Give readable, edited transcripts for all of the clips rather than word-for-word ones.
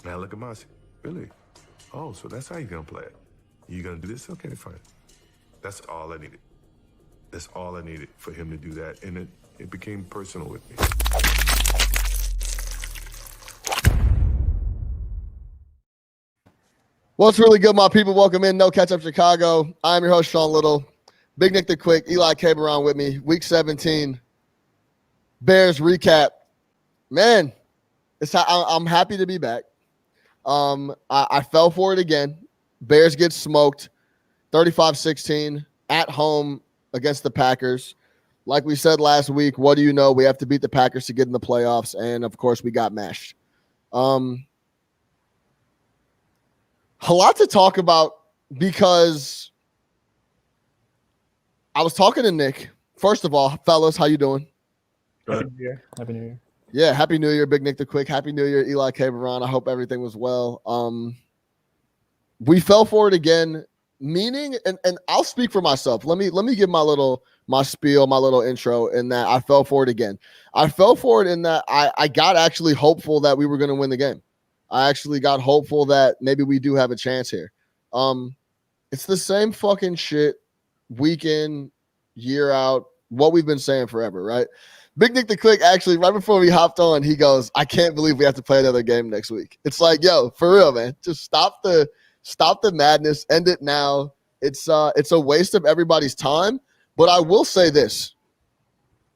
Now look at Mossy. Really? Oh, so that's how you're going to play it. You going to do this? Okay, fine. That's all I needed. That's all I needed for him to do that. And it became personal with me. What's really good, my people? Welcome in No Catch Up Chicago. I'm your host, Sean Little. Big Nick the Quick, Eli Caberon with me. Week 17, Bears recap. Man, I'm happy to be back. I fell for it again. Bears get smoked 35-16 at home against the Packers. Like we said last week, what do you know? We have to beat the Packers to get in the playoffs, and of course, we got mashed. A lot to talk about because I was talking to Nick. First of all, fellas, how you doing? Happy New Year. Happy New Year. Yeah, Happy New Year, Big Nick the Quick. Happy New Year, Eli Caberon. I hope everything was well. We fell for it again, meaning, and I'll speak for myself. Let me give my spiel, my little intro in that I fell for it again. I fell for it in that I got actually hopeful that we were going to win the game. I actually got hopeful that maybe we do have a chance here. It's the same fucking shit week in, year out, what we've been saying forever, right? Big Nick the Quick, actually, right before we hopped on, he goes, I can't believe we have to play another game next week. It's like, yo, for real, man. Just stop the madness. End it now. It's a waste of everybody's time. But I will say this.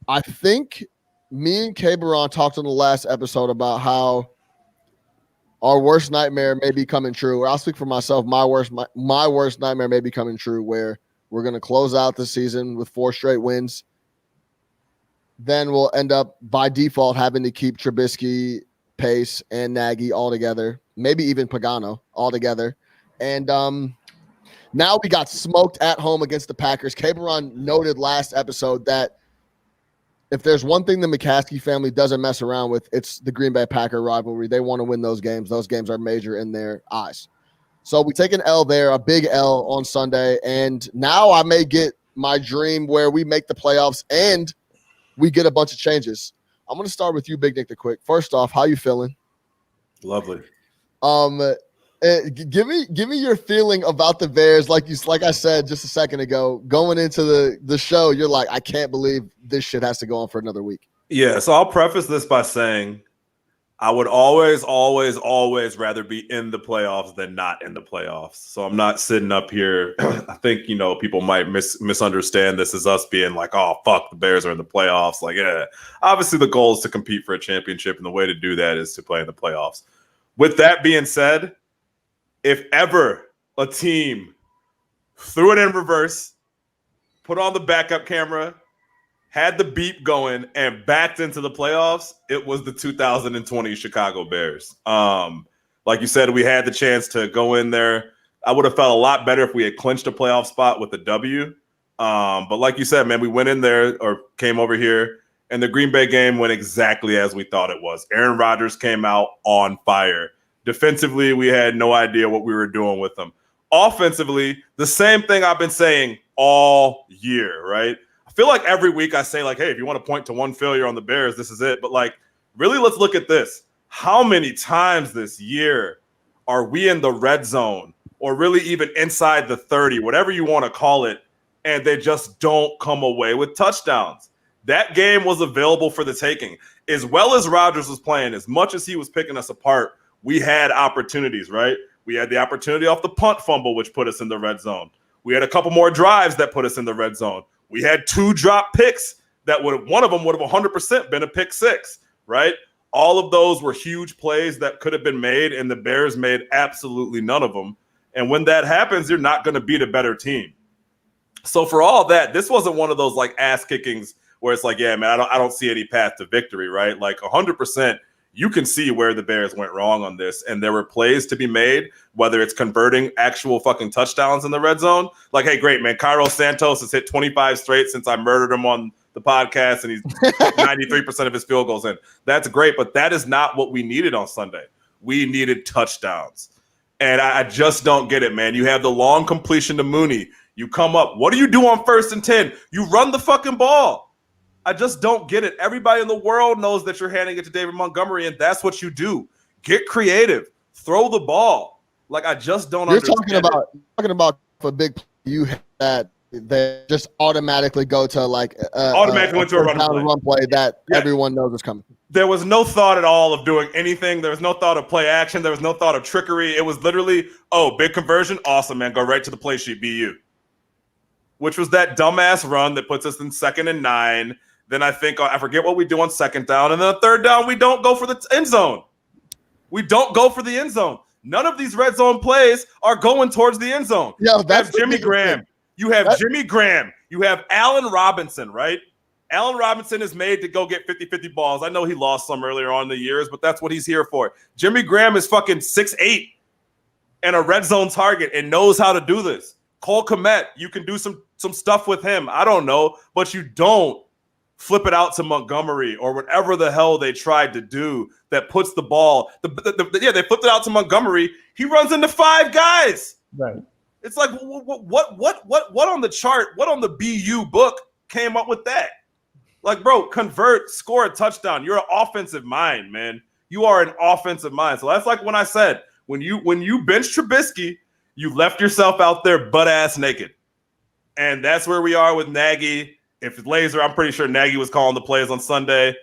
I think me and Caberon talked on the last episode about how our worst nightmare may be coming true. Or I'll speak for myself. My worst nightmare may be coming true, where we're going to close out the season with 4 straight wins. Then we'll end up by default having to keep Trubisky, Pace, and Nagy all together. Maybe even Pagano all together. And now we got smoked at home against the Packers. Caberon noted last episode that if there's one thing the McCaskey family doesn't mess around with, it's the Green Bay Packer rivalry. They want to win those games. Those games are major in their eyes. So we take an L there, a big L on Sunday. And now I may get my dream where we make the playoffs and we get a bunch of changes. I'm going to start with you, Big Nick the Quick. First off, how you feeling? Lovely. Give me your feeling about the Bears. Like I said just a second ago, going into the show, you're like, I can't believe this shit has to go on for another week. Yeah, so I'll preface this by saying I would always, always, always rather be in the playoffs than not in the playoffs. So I'm not sitting up here. I think, people might misunderstand this as us being like, oh, fuck, the Bears are in the playoffs. Like, yeah, obviously the goal is to compete for a championship, and the way to do that is to play in the playoffs. With that being said, if ever a team threw it in reverse, put on the backup camera, had the beep going, and backed into the playoffs, it was the 2020 Chicago Bears. Like you said, we had the chance to go in there. I would have felt a lot better if we had clinched a playoff spot with a W. But like you said, man, we went in there or came over here, and the Green Bay game went exactly as we thought it was. Aaron Rodgers came out on fire. Defensively, we had no idea what we were doing with them. Offensively, the same thing I've been saying all year, right? I feel like every week I say, like, hey, if you want to point to one failure on the Bears, this is it. But, like, really, let's look at this. How many times this year are we in the red zone or really even inside the 30, whatever you want to call it, and they just don't come away with touchdowns? That game was available for the taking. As well as Rodgers was playing, as much as he was picking us apart, we had opportunities, right? We had the opportunity off the punt fumble, which put us in the red zone. We had a couple more drives that put us in the red zone. We had 2 drop picks that one of them would have 100% been a pick 6, right? All of those were huge plays that could have been made, and the Bears made absolutely none of them. And when that happens, you're not going to beat a better team. So for all that, this wasn't one of those like ass kickings where it's like, yeah, man, I don't see any path to victory, right? Like 100%. You can see where the Bears went wrong on this, and there were plays to be made, whether it's converting actual fucking touchdowns in the red zone. Like, hey, great, man, Cairo Santos has hit 25 straight since I murdered him on the podcast, and he's 93% of his field goals in. That's great, but that is not what we needed on Sunday. We needed touchdowns, and I just don't get it, man. You have the long completion to Mooney. You come up. What do you do on 1st and 10? You run the fucking ball. I just don't get it. Everybody in the world knows that you're handing it to David Montgomery, and that's what you do. Get creative. Throw the ball. Like, I just don't You're understand. talking about a big play you had that they just automatically go to like Automatically went to a run play that Yeah. everyone knows is coming. There was no thought at all of doing anything. There was no thought of play action. There was no thought of trickery. It was literally, oh, big conversion. Awesome, man. Go right to the play sheet. Be you. Which was that dumbass run that puts us in 2nd and 9. Then I think, I forget what we do on 2nd down. And then 3rd down, we don't go for the end zone. We don't go for the end zone. None of these red zone plays are going towards the end zone. Yeah, You have Jimmy Graham. You have Jimmy Graham. You have Allen Robinson, right? Allen Robinson is made to go get 50-50 balls. I know he lost some earlier on in the years, but that's what he's here for. Jimmy Graham is fucking 6'8" and a red zone target and knows how to do this. Cole Kmet, you can do some stuff with him. I don't know, but you don't flip it out to Montgomery or whatever the hell they tried to do that puts the ball. They flipped it out to Montgomery. He runs into 5 guys. Right. It's like what on the chart? What on the BU book came up with that? Like, bro, convert, score a touchdown. You're an offensive mind, man. You are an offensive mind. So that's like when I said, when you bench Trubisky, you left yourself out there butt ass naked. And that's where we are with Nagy. If it's Laser, I'm pretty sure Nagy was calling the plays on Sunday.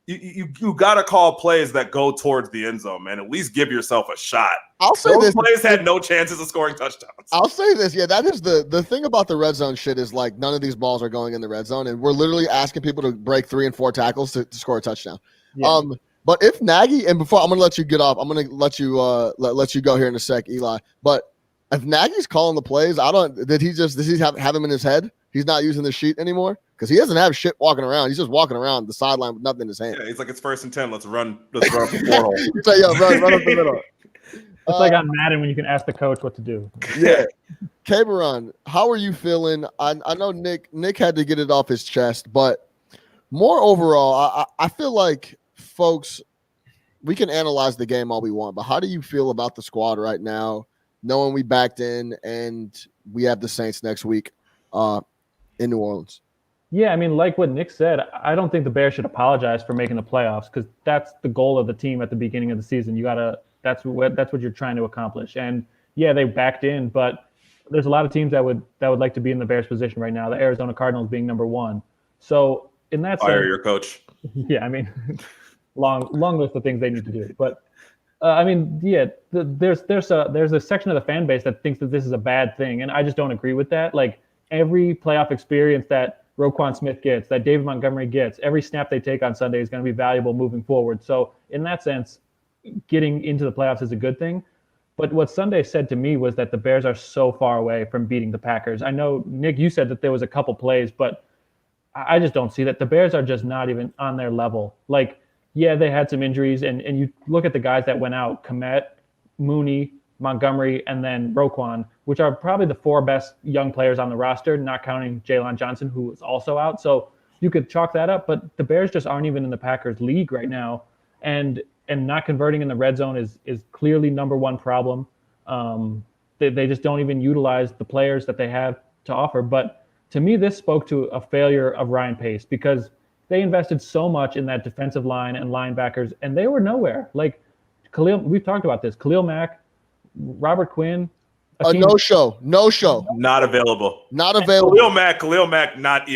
You got to call plays that go towards the end zone, man. At least give yourself a shot. I'll say Those this. plays had no chances of scoring touchdowns. I'll say this. Yeah, that is the thing about the red zone shit is like none of these balls are going in the red zone, and we're literally asking people to break 3 and 4 tackles to score a touchdown. Yeah. But if Nagy, and before I'm gonna let you get off, I'm gonna let you let you go here in a sec, Eli. But if Nagy's calling the plays, does he have him in his head? He's not using the sheet anymore because he doesn't have shit walking around. He's just walking around the sideline with nothing in his hand. Yeah, he's like, it's 1st and 10. Let's run up the portal. He's like, yo, run up the middle. It's like on Madden when you can ask the coach what to do. Yeah. Cameron, how are you feeling? I know Nick had to get it off his chest, but more overall, I feel like folks, we can analyze the game all we want, but how do you feel about the squad right now, knowing we backed in and we have the Saints next week in New Orleans? Yeah, I mean, like what Nick said, I don't think the Bears should apologize for making the playoffs because that's the goal of the team at the beginning of the season. That's what you're trying to accomplish. And yeah, they backed in, but there's a lot of teams that would like to be in the Bears position right now. The Arizona Cardinals being number 1. So in that Fire sense, your coach. yeah, I mean, long list of things they need to do. But I mean, yeah, there's a section of the fan base that thinks that this is a bad thing, and I just don't agree with that. Like every playoff experience that Roquan Smith gets, that David Montgomery gets, every snap they take on Sunday is going to be valuable moving forward. So in that sense, getting into the playoffs is a good thing. But what Sunday said to me was that the Bears are so far away from beating the Packers. I know, Nick, you said that there was a couple plays, but I just don't see that. The Bears are just not even on their level. Like, yeah, they had some injuries, and you look at the guys that went out, Kmet, Mooney, Montgomery, and then Roquan, which are probably the 4 best young players on the roster, not counting Jalen Johnson, who is also out. So you could chalk that up, but the Bears just aren't even in the Packers league right now. And not converting in the red zone is clearly number 1 problem. They just don't even utilize the players that they have to offer. But to me, this spoke to a failure of Ryan Pace because they invested so much in that defensive line and linebackers, and they were nowhere. Like we've talked about this. Khalil Mack, Robert Quinn. No show. Not available. Not available. Khalil Mack, not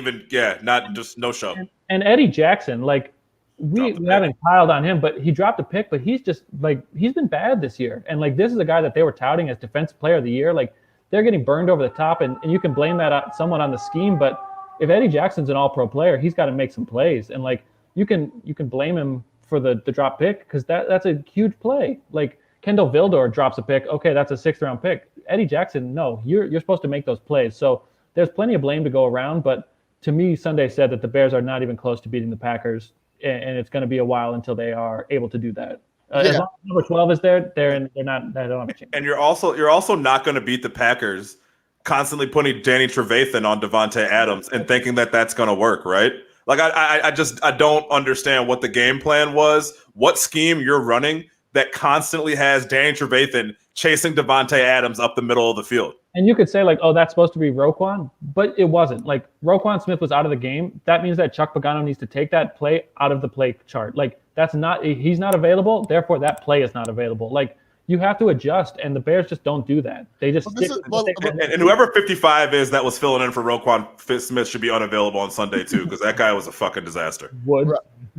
just no show. And Eddie Jackson, like we haven't piled on him, but he dropped a pick, but he's just like, he's been bad this year. And like, this is a guy that they were touting as defensive player of the year. Like they're getting burned over the top, and you can blame that somewhat on the scheme, but if Eddie Jackson's an all-pro player, he's got to make some plays. And like, you can blame him for the drop pick because that's a huge play. Like Kendall Vildor drops a pick. Okay, that's a 6th-round pick. Eddie Jackson, no, you're supposed to make those plays. So there's plenty of blame to go around. But to me, Sunday said that the Bears are not even close to beating the Packers, and it's going to be a while until they are able to do that. As long as number 12 is there, they don't have a chance. And you're also not going to beat the Packers constantly putting Danny Trevathan on Devontae Adams and thinking that that's going to work, right? Like I don't understand what the game plan was, what scheme you're running that constantly has Danny Trevathan chasing Devontae Adams up the middle of the field. And you could say like, oh, that's supposed to be Roquan, but it wasn't. Like Roquan Smith was out of the game. That means that Chuck Pagano needs to take that play out of the play chart. Like he's not available. Therefore, that play is not available. Like you have to adjust, and the Bears just don't do that. They just and whoever 55 is that was filling in for Roquan Smith should be unavailable on Sunday too, because that guy was a fucking disaster. would.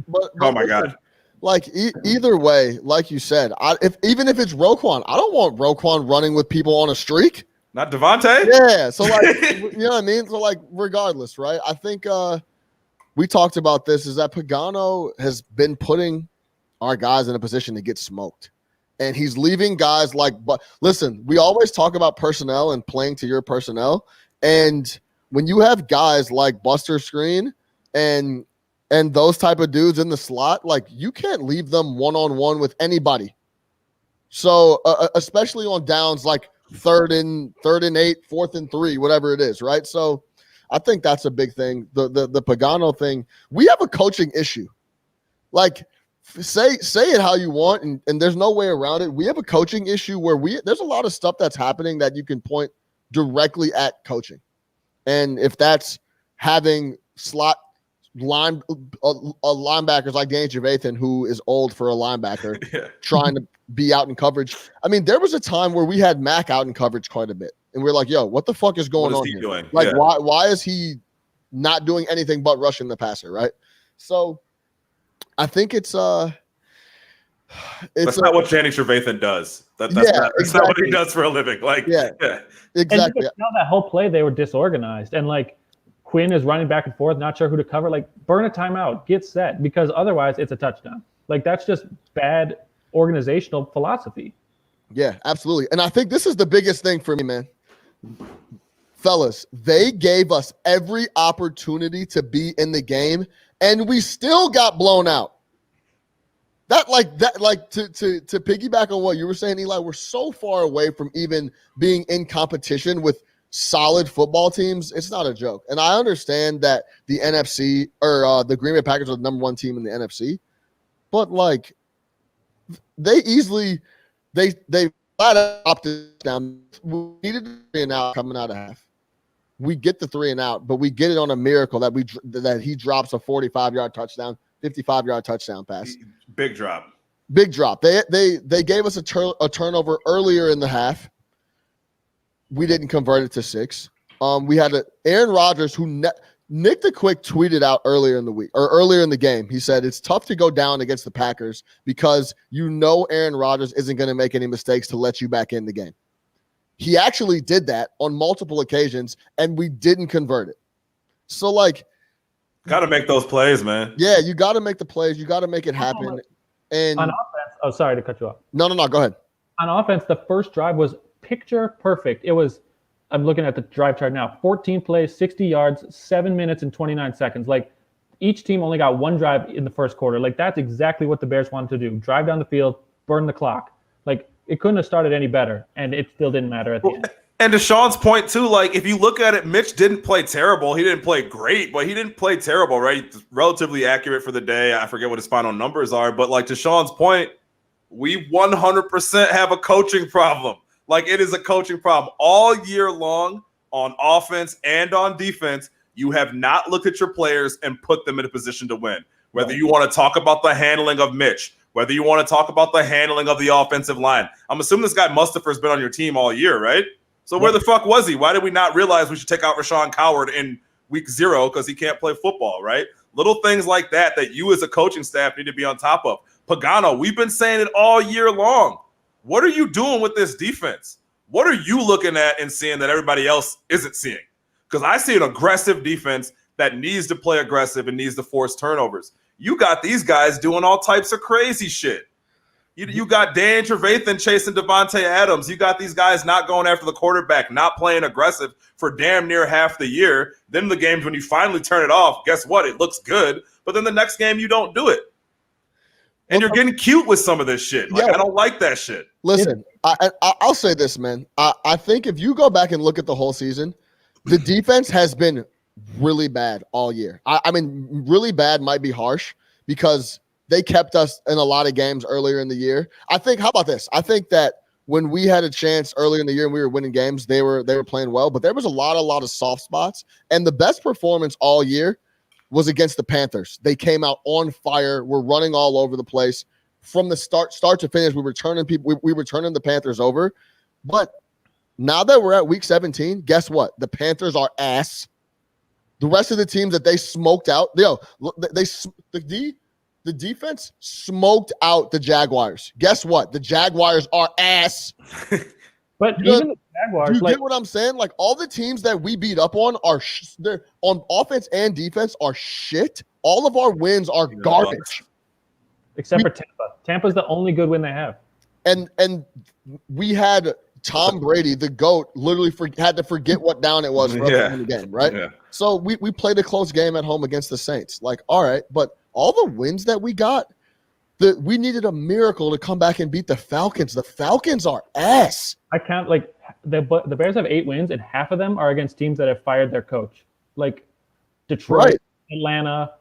But Oh my God. Like either way, like you said, even if it's Roquan, I don't want Roquan running with people on a streak. Not Devontae? Yeah, so like you know what I mean. So like, regardless, right? I think we talked about this. Is that Pagano has been putting our guys in a position to get smoked, and he's leaving guys like. But listen, we always talk about personnel and playing to your personnel, and when you have guys like Buster Screen and those type of dudes in the slot, like you can't leave them one-on-one with anybody. So especially on downs like third and 8, 4th and 3, whatever it is, right? So I think that's a big thing. The Pagano thing, we have a coaching issue. Like say it how you want, and there's no way around it. We have a coaching issue where there's a lot of stuff that's happening that you can point directly at coaching. And if that's having slot linebackers like Danny Trevathan, who is old for a linebacker, trying to be out in coverage. I mean, there was a time where we had Mac out in coverage quite a bit, and we're like, "Yo, what the fuck is going on here? Doing? Like, why is he not doing anything but rushing the passer?" Right. So, I think it's that's not what Danny Trevathan does. That's not what he does for a living. Like, yeah. Exactly. And now that whole play, they were disorganized, and like. Quinn is running back and forth, not sure who to cover. Like, burn a timeout, get set, because otherwise it's a touchdown. Like, that's just bad organizational philosophy. Yeah, absolutely. And I think this is the biggest thing for me, man. Fellas, they gave us every opportunity to be in the game, and we still got blown out. To piggyback on what you were saying, Eli, we're so far away from even being in competition with solid football teams. It's not a joke. And I understand that the NFC or the Green Bay Packers are the number 1 team in the NFC, but like they flat out opted down. We needed 3 and out coming out of half. We get the 3 and out, but we get it on a miracle that he drops a 45-yard touchdown, 55-yard touchdown pass. Big drop. Big drop. They gave us a turnover earlier in the half. We didn't convert it to 6. We had Aaron Rodgers, who Nick the Quick tweeted out earlier in the week or earlier in the game. He said it's tough to go down against the Packers because Aaron Rodgers isn't going to make any mistakes to let you back in the game. He actually did that on multiple occasions, and we didn't convert it. So, like, got to make those plays, man. Yeah, you got to make the plays. You got to make it happen. And on offense, sorry to cut you off. No, go ahead. On offense, the first drive was picture perfect. It was, I'm looking at the drive chart now, 14 plays, 60 yards, 7 minutes and 29 seconds. Like each team only got 1 drive in the first quarter. Like that's exactly what the Bears wanted to do. Drive down the field, burn the clock. Like it couldn't have started any better, and it still didn't matter at the end. And to Sean's point too, like if you look at it, Mitch didn't play terrible. He didn't play great, but he didn't play terrible, right? He's relatively accurate for the day. I forget what his final numbers are, but like to Sean's point, we 100% have a coaching problem. Like it is a coaching problem all year long on offense and on defense. You have not looked at your players and put them in a position to win. Whether you want to talk about the handling of Mitch, whether you want to talk about the handling of the offensive line. I'm assuming this guy Mustafa's been on your team all year, right? So where the fuck was he? Why did we not realize we should take out Rashawn Coward in week 0 because he can't play football, right? Little things like that you as a coaching staff need to be on top of. Pagano, we've been saying it all year long. What are you doing with this defense? What are you looking at and seeing that everybody else isn't seeing? Because I see an aggressive defense that needs to play aggressive and needs to force turnovers. You got these guys doing all types of crazy shit. You got Dan Trevathan chasing Devontae Adams. You got these guys not going after the quarterback, not playing aggressive for damn near half the year. Then the games when you finally turn it off, guess what? It looks good. But then the next game you don't do it. And you're getting cute with some of this shit. Like, I don't like that shit. Listen, I'll say this, man. I think if you go back and look at the whole season, the defense has been really bad all year. I mean, really bad might be harsh because they kept us in a lot of games earlier in the year. I think, how about this? I think that when we had a chance earlier in the year and we were winning games, they were playing well, but there was a lot of soft spots. And the best performance all year was against the Panthers. They came out on fire. We're running all over the place. From the start to finish, we were turning the Panthers over. But now that we're at week 17, guess what? The Panthers are ass. The rest of the teams that they smoked out, the defense smoked out the Jaguars. Guess what? The Jaguars are ass. But even the Jaguars, do you get what I'm saying? Like all the teams that we beat up on they're on offense and defense are shit. All of our wins are garbage. Except for Tampa. Tampa's the only good win they have. And we had Tom Brady, the GOAT, literally had to forget what down it was for us to win the game, right? Yeah. So we played a close game at home against the Saints. Like, all right, but all the wins that we got, we needed a miracle to come back and beat the Falcons. The Falcons are ass. I count like the Bears have 8 wins, and half of them are against teams that have fired their coach, like Detroit, Right. Atlanta,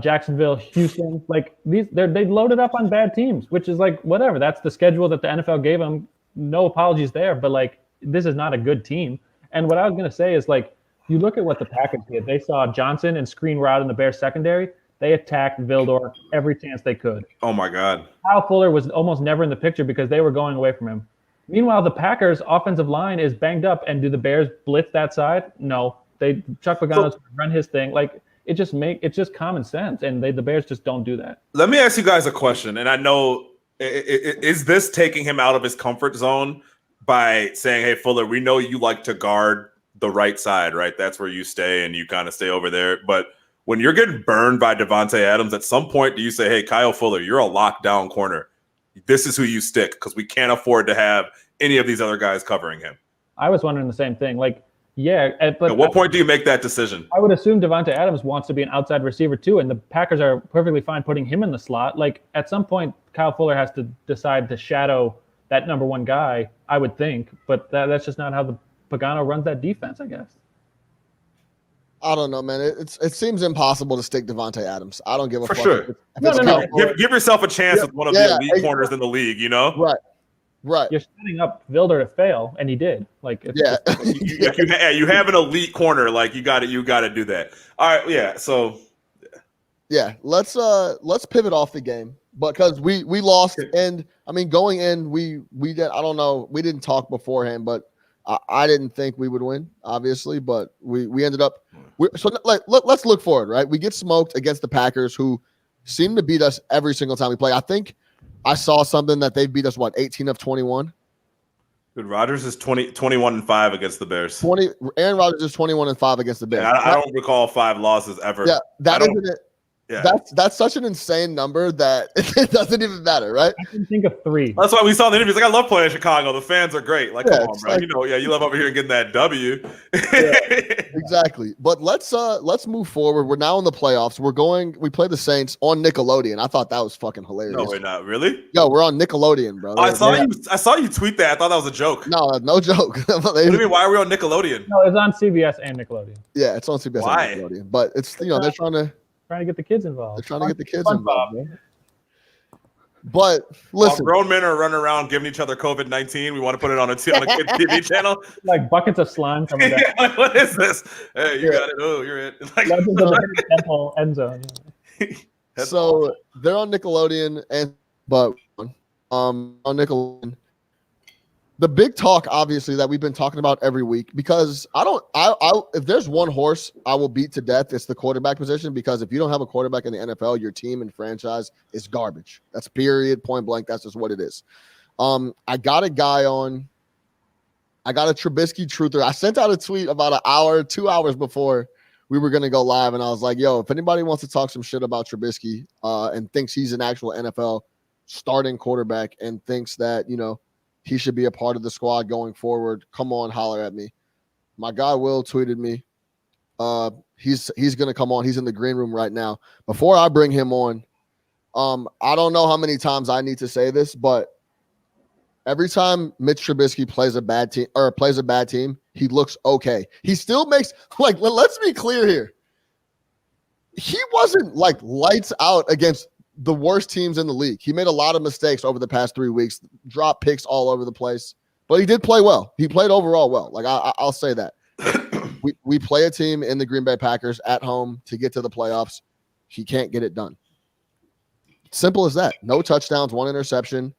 Jacksonville, Houston. Like they loaded up on bad teams, which is like whatever. That's the schedule that the NFL gave them. No apologies there, but like this is not a good team. And what I was gonna say is like you look at what the Packers did. They saw Johnson and screen route in the Bears secondary. They attacked Vildor every chance they could. Oh my God. Kyle Fuller was almost never in the picture because they were going away from him. Meanwhile, the Packers' offensive line is banged up, and do the Bears blitz that side? No. Chuck Pagano's run his thing. Like it's just common sense, and the Bears just don't do that. Let me ask you guys a question, and I know is this taking him out of his comfort zone by saying, "Hey, Fuller, we know you like to guard the right side, right? That's where you stay, and you kind of stay over there." But when you're getting burned by Devontae Adams, at some point, do you say, "Hey, Kyle Fuller, you're a lockdown corner. This is who you stick because we can't afford to have any of these other guys covering him"? I was wondering the same thing. Like, yeah, but at what point do you make that decision? I would assume Devontae Adams wants to be an outside receiver too, and the Packers are perfectly fine putting him in the slot. Like at some point, Kyle Fuller has to decide to shadow that number one guy, I would think, but that's just not how the Pagano runs that defense, I guess. I don't know, man. It seems impossible to stick Devontae Adams. I don't give a For fuck. sure. No. Give yourself a chance with one of the elite corners in the league, you know? Right. You're setting up Vilder to fail, and he did. Like, you have an elite corner. Like you got to do that. All right, yeah. So, let's pivot off the game because we lost, and I mean going in we did. I don't know. We didn't talk beforehand, but I didn't think we would win, obviously, but we ended up. So let's look forward, right? We get smoked against the Packers, who seem to beat us every single time we play. I think I saw something that they beat us 18 of 21. Dude, Rodgers is 21-5 against the Bears. Aaron Rodgers is 21-5 against the Bears. Yeah, I don't recall 5 losses ever. Yeah, that isn't it. Yeah. That's such an insane number that it doesn't even matter, right? I can think of 3. That's why we saw the interviews. Like, I love playing in Chicago. The fans are great. Like, Yeah, come on, bro. like- You love over here getting that W. Exactly. But let's move forward. We're now in the playoffs. We play the Saints on Nickelodeon. I thought that was fucking hilarious. No, we're not. Really? Yo, we're on Nickelodeon, bro. I saw you tweet that. I thought that was a joke. No joke. What do you mean? Why are we on Nickelodeon? No, it's on CBS and Nickelodeon. Yeah, it's on CBS Why? and Nickelodeon. But it's they're trying to Get the kids involved. They're trying to get the kids Fun, involved. Bob. Man. But listen, While grown men are running around giving each other COVID-19, we want to put it on a kid TV channel. Like buckets of slime coming down. Yeah, like, what is this? Hey, you got it. Oh, you're it. Like, Legends of the Hidden Temple end zone. so they're on Nickelodeon but on Nickelodeon. The big talk, obviously, that we've been talking about every week, because if there's one horse I will beat to death, it's the quarterback position, because if you don't have a quarterback in the NFL, your team and franchise is garbage. That's period, point blank. That's just what it is. I got a Trubisky truther. I sent out a tweet about 2 hours before we were going to go live, and I was like, yo, if anybody wants to talk some shit about Trubisky and thinks he's an actual NFL starting quarterback and thinks that, he should be a part of the squad going forward, come on, holler at me. My guy Will tweeted me. He's going to come on. He's in the green room right now. Before I bring him on, I don't know how many times I need to say this, but every time Mitch Trubisky plays a bad team, he looks okay. He still makes, let's be clear here. He wasn't lights out against the worst teams in the league. He made a lot of mistakes over the past 3 weeks, dropped picks all over the place, but he did play well. He played overall well. I'll say that. We play a team in the Green Bay Packers at home to get to the playoffs. He can't get it done. Simple as that. No touchdowns, 1 interception.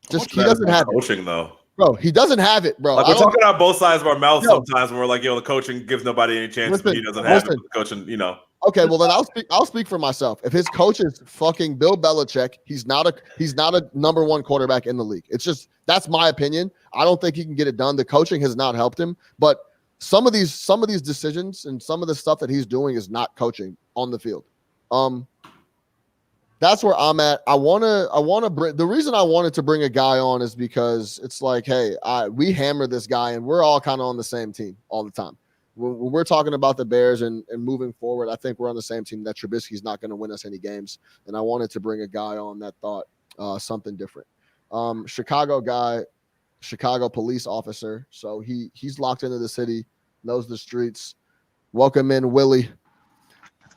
Just he doesn't have coaching though. Bro, he doesn't have it, bro. Like we're talking out both sides of our mouth Yo. sometimes when we're like, the coaching gives nobody any chance, Listen, but he doesn't have it. listen. But the coaching, Okay, well then I'll speak for myself. If his coach is fucking Bill Belichick, he's not a number 1 quarterback in the league. It's just that's my opinion. I don't think he can get it done. The coaching has not helped him, but some of these decisions and some of the stuff that he's doing is not coaching on the field. That's where I'm at. I want to bring the reason I wanted to bring a guy on is because it's like, hey, we hammer this guy and we're all kind of on the same team all the time. When we're talking about the Bears and moving forward, I think we're on the same team that Trubisky's not going to win us any games. And I wanted to bring a guy on that thought something different. Chicago guy, Chicago police officer. So he's locked into the city, knows the streets. Welcome in, Willie.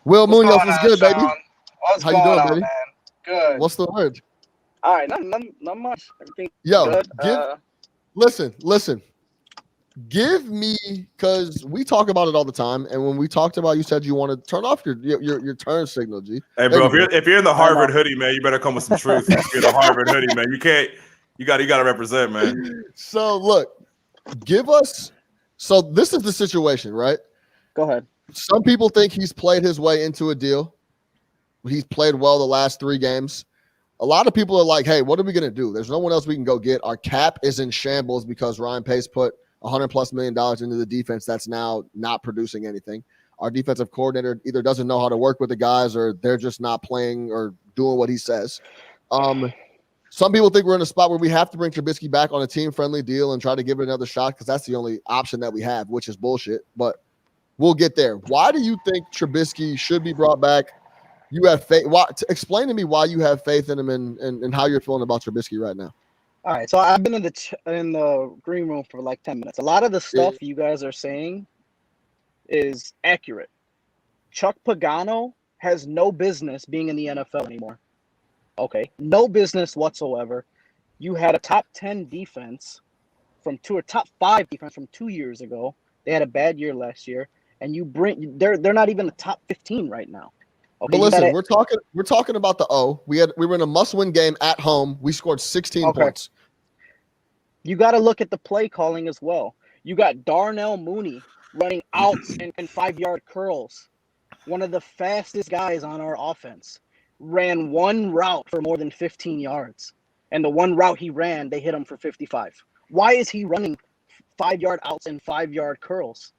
Will Munoz is good, Sean? baby. What's How you going doing, on, baby? man? Good. What's the word? All right, not much. Everything Yo, good. listen. Give me, because we talk about it all the time, and when we talked about, you said you want to turn off your turn signal, G. Hey, bro, if you're in the Harvard hoodie, man, you better come with some truth. If you're in the Harvard hoodie, man, you got to represent, man. So look, give us. So this is the situation, right? Go ahead. Some people think he's played his way into a deal. He's played well the last 3 games. A lot of people are like, hey, what are we going to do? There's no one else we can go get. Our cap is in shambles because Ryan Pace put $100+ million into the defense that's now not producing anything. Our defensive coordinator either doesn't know how to work with the guys or they're just not playing or doing what he says. Some people think we're in a spot where we have to bring Trubisky back on a team-friendly deal and try to give it another shot because that's the only option that we have, which is bullshit. But we'll get there. Why do you think Trubisky should be brought back? You have faith. Explain to me why you have faith in him and how you're feeling about Trubisky right now. All right, so I've been in the green room for like 10 minutes. A lot of the stuff you guys are saying is accurate. Chuck Pagano has no business being in the NFL anymore. Okay, no business whatsoever. You had a top 10 defense or top 5 defense from 2 years ago. They had a bad year last year, and they're not even the top 15 right now. Okay, but listen, we're talking about the O. We were in a must-win game at home. We scored 16 points. You got to look at the play calling as well. You got Darnell Mooney running outs and 5-yard curls. One of the fastest guys on our offense ran one route for more than 15 yards. And the one route he ran, they hit him for 55. Why is he running 5-yard outs and 5-yard curls?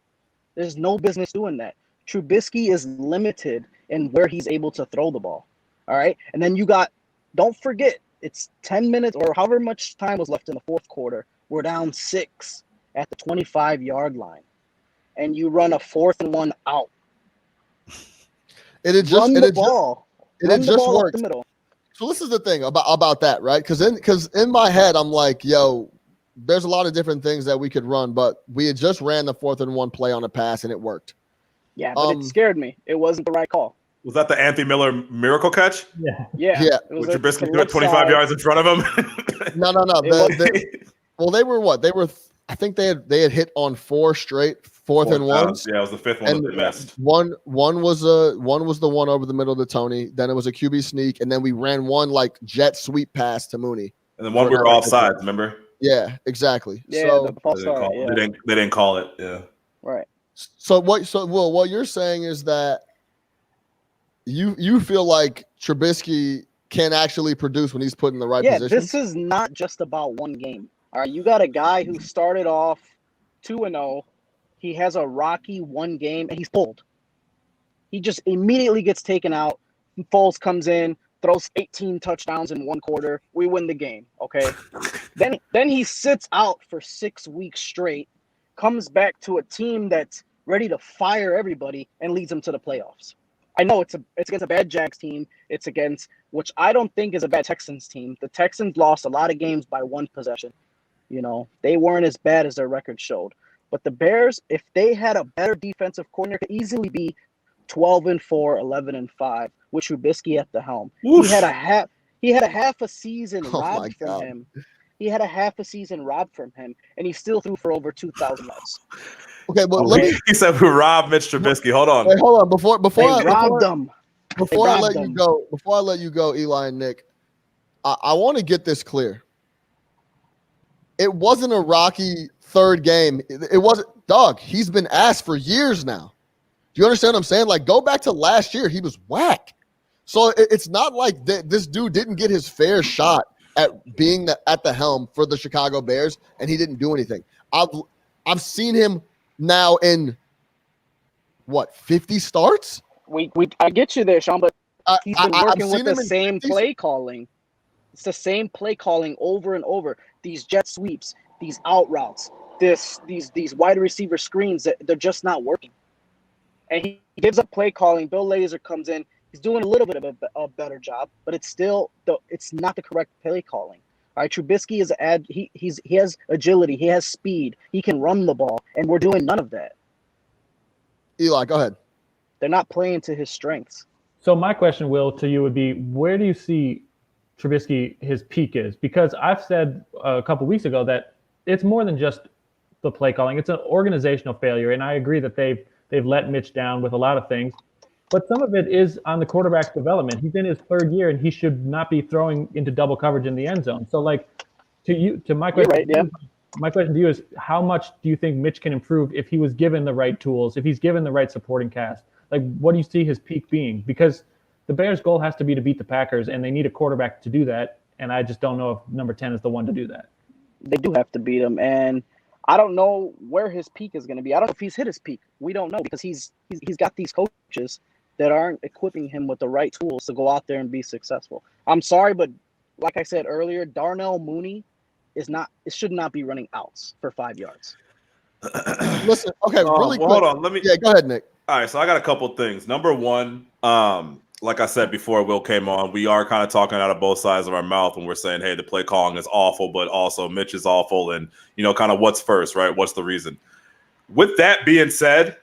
There's no business doing that. Trubisky is limited in where he's able to throw the ball. All right. And then don't forget, it's 10 minutes or however much time was left in the fourth quarter. We're down 6 at the 25-yard line. And you run a 4th and 1 out. Run the ball worked. So this is the thing about that, right? Because in my head, I'm like, yo, there's a lot of different things that we could run, but we had just ran the 4th and 1 play on a pass and it worked. Yeah, but it scared me. It wasn't the right call. Was that the Anthony Miller miracle catch? Yeah. Would Trubisky do it 25 yards in front of him? No. They were what? I think they had hit on 4 straight 4th and 1s. Yeah, it was the 5th one that they missed. One was the one over the middle to Tony. Then it was a QB sneak, and then we ran one like jet sweep pass to Mooney. And then one we were offsides, remember? Yeah, exactly. Yeah, so they didn't call it. Yeah. Right. So what you're saying is that you feel like Trubisky can actually produce when he's put in the right position? Yeah, this is not just about one game. All right, you got a guy who started off 2-0. He has a rocky 1 game, and he's pulled. He just immediately gets taken out. Foles comes in, throws 18 touchdowns in 1 quarter. We win the game, okay? Then he sits out for 6 weeks straight, comes back to a team that's ready to fire everybody, and leads them to the playoffs. I know it's against a bad Jags team. It's against, which I don't think is a bad Texans team. The Texans lost a lot of games by 1 possession. You know, they weren't as bad as their record showed. But the Bears, if they had a better defensive coordinator, could easily be 12-4, 11-5 with Trubisky at the helm. Oof. He had a half a season robbed from him. He had a half a season robbed from him, and he still threw for over 2,000 yards. Okay, well, let me. He said we robbed Mitch Trubisky. Hold on. Wait, hold on. Before They robbed them. Before I robbed let them. you go, Eli and Nick, I want to get this clear. It wasn't a rocky third game. It wasn't. Dog, he's been asked for years now. Do you understand what I'm saying? Like, go back to last year. He was whack. So it's not like this dude didn't get his fair shot at being at the helm for the Chicago Bears, and he didn't do anything. I've seen him now in, 50 starts? I get you there, Sean, but he's been I've working seen with him the in same 50s. play calling. It's the same play calling over and over. These jet sweeps, these out routes, these wide receiver screens that they're just not working. And he gives up play calling. Bill Lazor comes in. He's doing a little bit of a better job, but it's not the correct play calling. All right, Trubisky is he has agility, he has speed, he can run the ball, and we're doing none of that. Eli, go ahead. They're not playing to his strengths. So my question, Will, to you would be, where do you see Trubisky his peak is? Because I've said a couple weeks ago that it's more than just the play calling; it's an organizational failure, and I agree that they've let Mitch down with a lot of things. But some of it is on the quarterback's development. He's in his third year, and he should not be throwing into double coverage in the end zone. So, like, to my question, right, yeah. My question to you is, how much do you think Mitch can improve if he was given the right tools, if he's given the right supporting cast? Like, what do you see his peak being? Because the Bears' goal has to be to beat the Packers, and they need a quarterback to do that. And I just don't know if number 10 is the one to do that. They do have to beat him, and I don't know where his peak is going to be. I don't know if he's hit his peak. We don't know because he's got these coaches that aren't equipping him with the right tools to go out there and be successful. I'm sorry, but like I said earlier, Darnell Mooney should not be running outs for 5 yards. Listen, okay, really quick. Hold on. Yeah, go ahead, Nick. All right, so I got a couple things. Number one, like I said before Will came on, we are kind of talking out of both sides of our mouth when we're saying, hey, the play calling is awful, but also Mitch is awful, and kind of what's first, right? What's the reason? With that being said,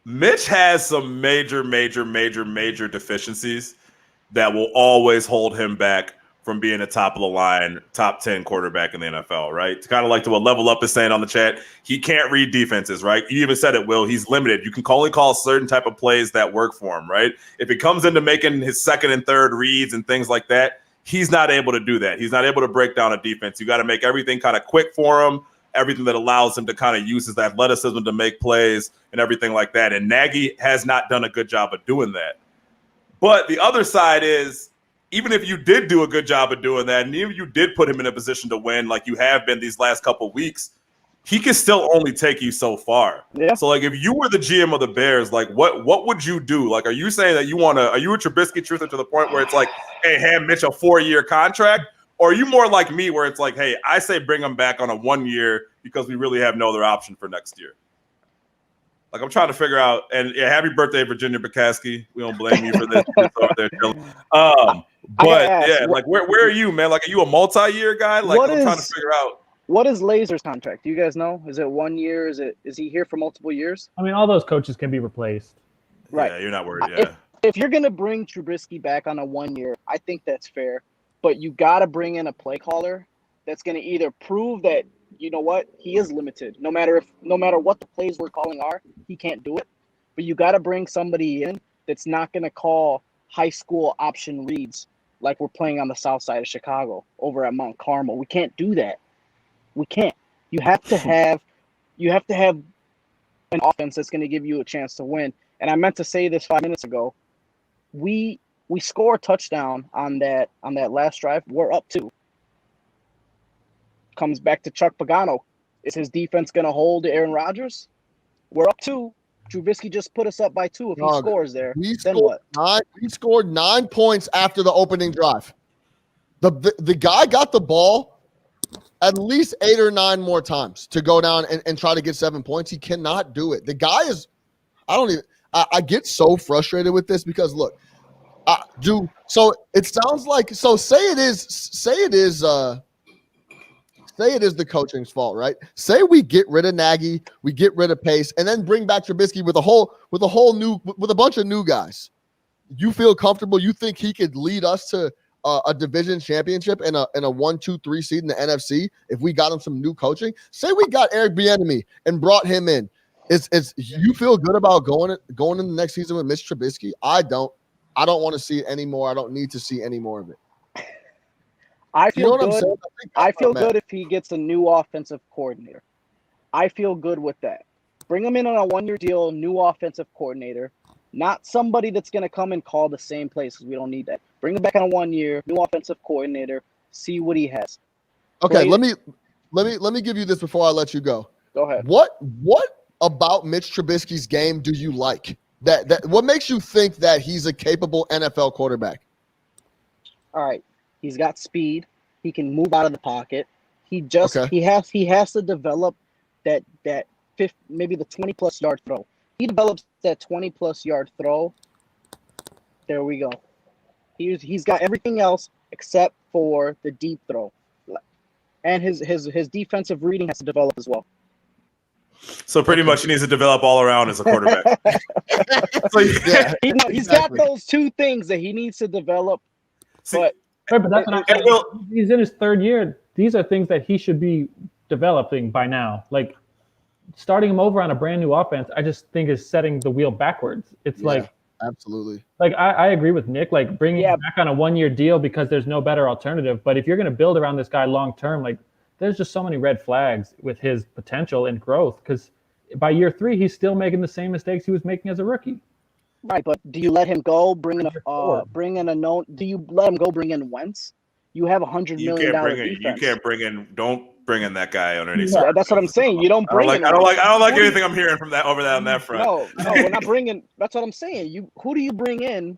Mitch has some major deficiencies that will always hold him back from being a top of the line, top 10 quarterback in the NFL, right? It's kind of like to what Level Up is saying on the chat. He can't read defenses, right? You even said it, Will. He's limited. You can only call certain type of plays that work for him, right? If it comes into making his second and third reads and things like that, he's not able to do that. He's not able to break down a defense. You got to make everything kind of quick for him, everything that allows him to kind of use his athleticism to make plays and everything like that. And Nagy has not done a good job of doing that. But the other side is, even if you did do a good job of doing that, and even if you did put him in a position to win like you have been these last couple of weeks, he can still only take you so far. Yeah. So, like, if you were the GM of the Bears, like, what would you do? Like, are you saying that are you a Trubisky truther to the point where it's like, hey, hand Mitch a 4-year contract? Or are you more like me where it's like, hey, I say bring him back on a 1 year because we really have no other option for next year? Like, I'm trying to figure out, and yeah, happy birthday, Virginia Bukowski. We don't blame you for this. It's over there chilling. But yeah, like, where are you, man? Like, are you a multi-year guy? Like, I'm trying to figure out. What is Lazor's contract? Do you guys know? Is it 1 year? Is he here for multiple years? I mean, all those coaches can be replaced. Right. Yeah, you're not worried. Yeah. If you're gonna bring Trubisky back on a 1 year, I think that's fair. But you got to bring in a play caller that's going to either prove that, you know what, he is limited. No matter what the plays we're calling are, he can't do it. But you got to bring somebody in that's not going to call high school option reads like we're playing on the south side of Chicago over at Mount Carmel. We can't do that. We can't. You have to have an offense that's going to give you a chance to win. And I meant to say this 5 minutes ago. We score a touchdown on that last drive. We're up 2. Comes back to Chuck Pagano. Is his defense going to hold Aaron Rodgers? We're up 2. Trubisky just put us up by 2. If he scores there, then what? He scored 9 points after the opening drive. The guy got the ball at least 8 or 9 more times to go down and try to get 7 points. He cannot do it. The guy is – I get so frustrated with this because, look, so it sounds like – so say it is the coaching's fault, right? Say we get rid of Nagy, we get rid of Pace, and then bring back Trubisky with a bunch of new guys. You feel comfortable? You think he could lead us to a division championship and a 1-2-3 seed in the NFC if we got him some new coaching. Say we got Eric Bieniemy and brought him in. Is you feel good about going in the next season with Mitch Trubisky? I don't want to see it anymore. I don't need to see any more of it. I You know feel what I'm good. saying? I feel Matt. good if he gets a new offensive coordinator. I feel good with that. Bring him in on a 1-year deal, new offensive coordinator, not somebody that's going to come and call the same plays because we don't need that. Bring him back on a 1-year, new offensive coordinator, see what he has. Okay, Play- let me give you this before I let you go. Go ahead. What about Mitch Trubisky's game do you like? That what makes you think that he's a capable NFL quarterback? All right. He's got speed. He can move out of the pocket. He Okay. has to develop that maybe the 20+ yard throw. He develops that 20+ yard throw. There we go. He's got everything else except for the deep throw. And his defensive reading has to develop as well. So pretty much he needs to develop all around as a quarterback. So, Yeah. He's got those two things that he needs to develop. See, But Right, but that's what I'm And saying. Will- He's in his third year. These are things that he should be developing by now. Like starting him over on a brand new offense, I just think is setting the wheel backwards. It's Yeah. Absolutely. like I agree with Nick. Like bringing Yeah. him back on a 1-year deal because there's no better alternative. But if you're going to build around this guy long term, like there's just so many red flags with his potential and growth. Because by year 3, he's still making the same mistakes he was making as a rookie. right, but do you let him go? Do you let him go? Bring in Wentz? You have $100 you million can't bring in. You defense. can't bring in. Don't bring in that guy under any Yeah, Yeah, that's what I'm saying. You don't I don't bring in. like Who do you- anything I'm hearing from that on that front. No, we're not bringing. That's what I'm saying. Who do you bring in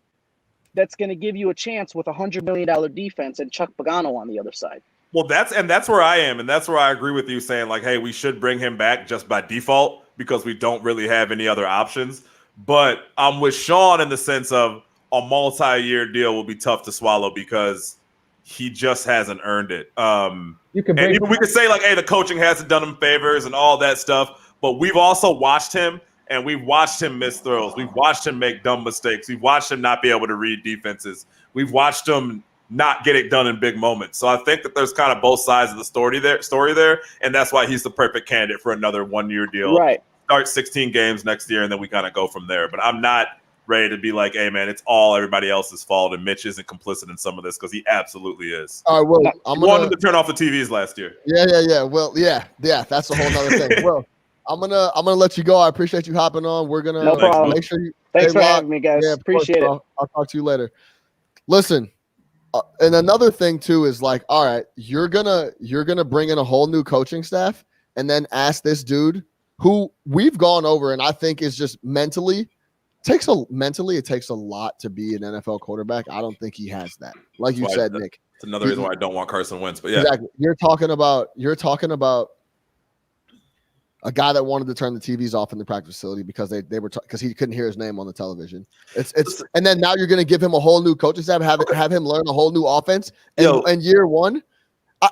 that's going to give you a chance with $100 million defense and Chuck Pagano on the other side? Well, that's where I am, and that's where I agree with you saying like, hey, we should bring him back just by default because we don't really have any other options. But I'm with Sean in the sense of a multi-year deal will be tough to swallow because he just hasn't earned it. You can And bring even we could say like, hey, the coaching hasn't done him favors and all that stuff, but we've also watched him and we've watched him miss throws. We've watched him make dumb mistakes. We've watched him not be able to read defenses. We've watched him not get it done in big moments. So I think that there's kind of both sides of the story there, and that's why he's the perfect candidate for another 1-year deal. Right. Start 16 games next year, and then we kind of go from there. But I'm not ready to be like, hey, man, it's all everybody else's fault, and Mitch isn't complicit in some of this because he absolutely is. All right. Well, I'm He wanted gonna. to turn off the TVs last year. Yeah. Well, yeah. That's a whole nother thing. Well, I'm gonna let you go. I appreciate you hopping on. We're gonna No problem. make sure you. Thanks stay for locked. having me, guys. Yeah, of course, Appreciate it. bro. I'll talk to you later. Listen, and another thing too is like, all right, you're gonna bring in a whole new coaching staff, and then ask this dude who we've gone over, and I think is just mentally it takes a lot to be an NFL quarterback. I don't think he has that. Like you That's why said, Nick. It's another reason why I don't want Carson Wentz. But yeah, Exactly. You're talking about a guy that wanted to turn the TVs off in the practice facility because they were because he couldn't hear his name on the television. It's and then now you're going to give him a whole new coaching staff, have him learn a whole new offense. And year one, I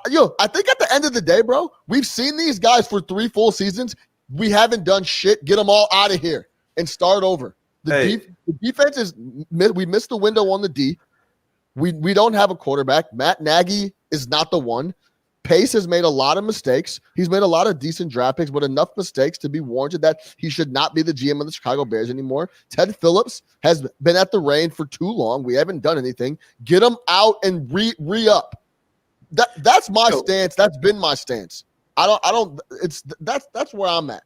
think at the end of the day, bro, we've seen these guys for 3 full seasons. We haven't done shit. Get them all out of here and start over. The defense is we missed the window on the D. We don't have a quarterback. Matt Nagy is not the one. Pace has made a lot of mistakes. He's made a lot of decent draft picks, but enough mistakes to be warranted that he should not be the GM of the Chicago Bears anymore. Ted Phillips has been at the reign for too long. We haven't done anything. Get him out and re-up. That's my stance. That's been my stance. That's where I'm at.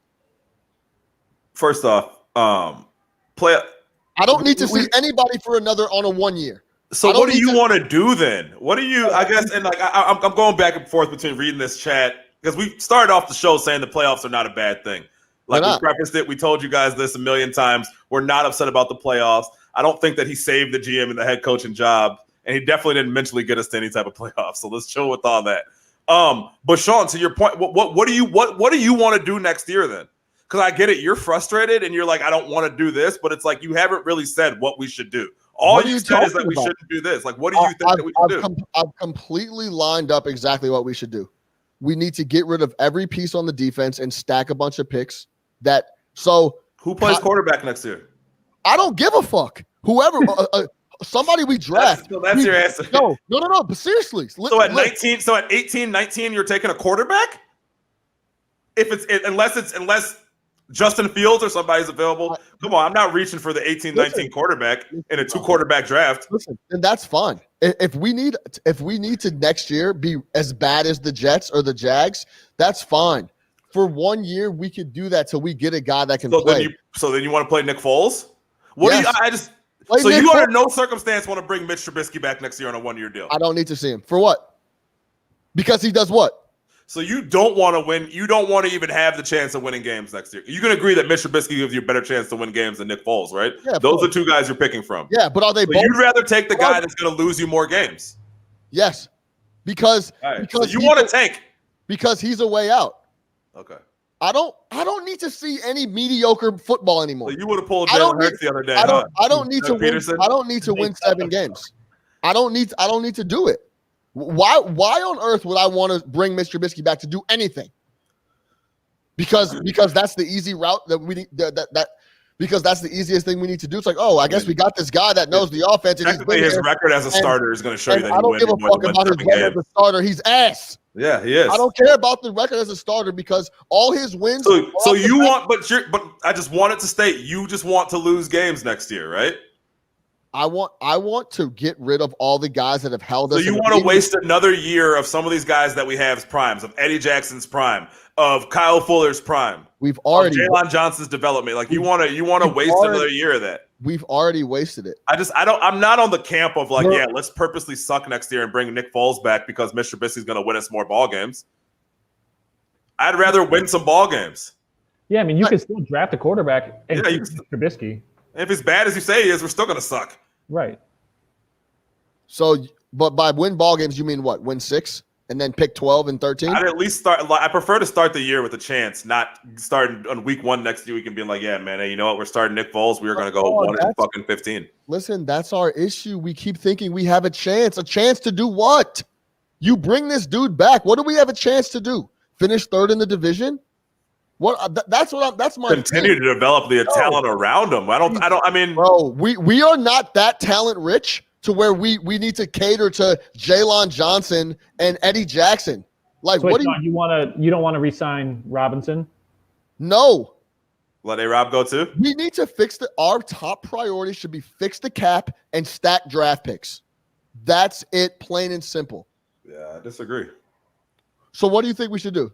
First off, play. I don't need to see anybody for another on a 1 year. So what do you want to do then? What do you? I guess, and like I'm going back and forth between reading this chat because we started off the show saying the playoffs are not a bad thing. Like we prefaced it, we told you guys this a million times. We're not upset about the playoffs. I don't think that he saved the GM and the head coaching job, and he definitely didn't mentally get us to any type of playoffs. So let's chill with all that. But Sean, to your point, what do you want to do next year then? Because I get it, you're frustrated and you're like, I don't want to do this, but it's like you haven't really said what we should do. All you said is that we shouldn't do this. Like, what do you think that we should do? I've completely lined up exactly what we should do. We need to get rid of every piece on the defense and stack a bunch of picks. Who plays quarterback next year? I don't give a fuck. Whoever, Somebody we draft. That's your answer. No. But seriously. So at 19, so at 18, 19, you're taking a quarterback? Unless Justin Fields or somebody's available. Come on, I'm not reaching for the 18-19 quarterback in a 2-quarterback draft. Listen, and that's fine. If we need to next year be as bad as the Jets or the Jags, that's fine. For 1 year, we could do that till we get a guy that can play. Then you want to play Nick Foles? You under no circumstance want to bring Mitch Trubisky back next year on a 1-year deal? I don't need to see him. For what? Because he does what? So you don't want to win. You don't want to even have the chance of winning games next year. You can agree that Mitch Trubisky gives you a better chance to win games than Nick Foles, right? Yeah, those are 2 guys you're picking from. Yeah, but are they both? You'd rather take the guy that's going to lose you more games. Yes, because so you want to tank because he's a way out. Okay. I don't need to see any mediocre football anymore. So you would have pulled Jalen Hurts the other day. I don't need to win. I don't need to win 7 games. I don't need to do it. Why on earth would I want to bring Mr. Trubisky back to do anything? Because that's the easy route that we need because that's the easiest thing we need to do. It's like, I guess we got this guy that knows the offense. And technically, his record as a starter is going to show you that I don't give a fuck about his record as a starter. He's ass. Yeah, he is. I don't care about the record as a starter because all his wins. So you want, but I just wanted to state, you just want to lose games next year, right? I want to get rid of all the guys that have held us. So you want to waste another year of some of these guys that we have's primes, of Eddie Jackson's prime, of Kyle Fuller's prime. We've already Jalen Johnson's development. Like you want to waste another year of that. We've already wasted it. I'm not on the camp of like, let's purposely suck next year and bring Nick Foles back because Mr. Trubisky's going to win us more ball games. I'd rather win some ball games. Yeah, I mean, you can still draft a quarterback and Yeah, Trubisky. If it's bad as you say he is, we're still going to suck. Right. So, but by win ball games, you mean what? Win 6 and then pick 12 and 13? I'd at least start. I prefer to start the year with a chance, not starting on week 1 next year. We can be like, yeah, man, hey, you know what? We're starting Nick Foles. We are going to go 1-15. Listen, that's our issue. We keep thinking we have a chance. A chance to do what? You bring this dude back. What do we have a chance to do? Finish 3rd in the division? That's my continue thing. to develop the talent around him. I mean, bro, we are not that talent rich to where we need to cater to Jalen Johnson and Eddie Jackson. Like, so what do you don't want to re-sign Robinson? No. Let A-Rob go too? We need to our top priority should be fix the cap and stack draft picks. That's it, plain and simple. Yeah, I disagree. So what do you think we should do?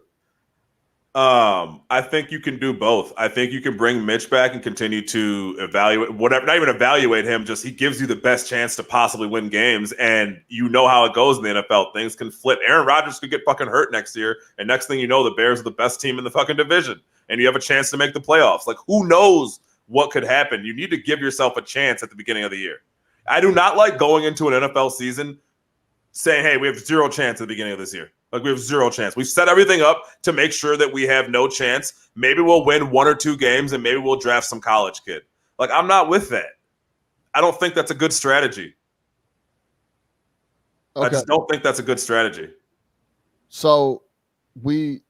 I think you can do both. I think you can bring Mitch back and continue to evaluate whatever, not even evaluate him, just he gives you the best chance to possibly win games. And you know how it goes in the NFL. Things can flip. Aaron Rodgers could get fucking hurt next year. And next thing you know, the Bears are the best team in the fucking division. And you have a chance to make the playoffs. Like, who knows what could happen? You need to give yourself a chance at the beginning of the year. I do not like going into an NFL season saying, hey, we have 0 chance at the beginning of this year. Like, we have 0 chance. We've set everything up to make sure that we have no chance. Maybe we'll win 1 or 2 games, and maybe we'll draft some college kid. Like, I'm not with that. I don't think that's a good strategy. Okay. I just don't think that's a good strategy. So we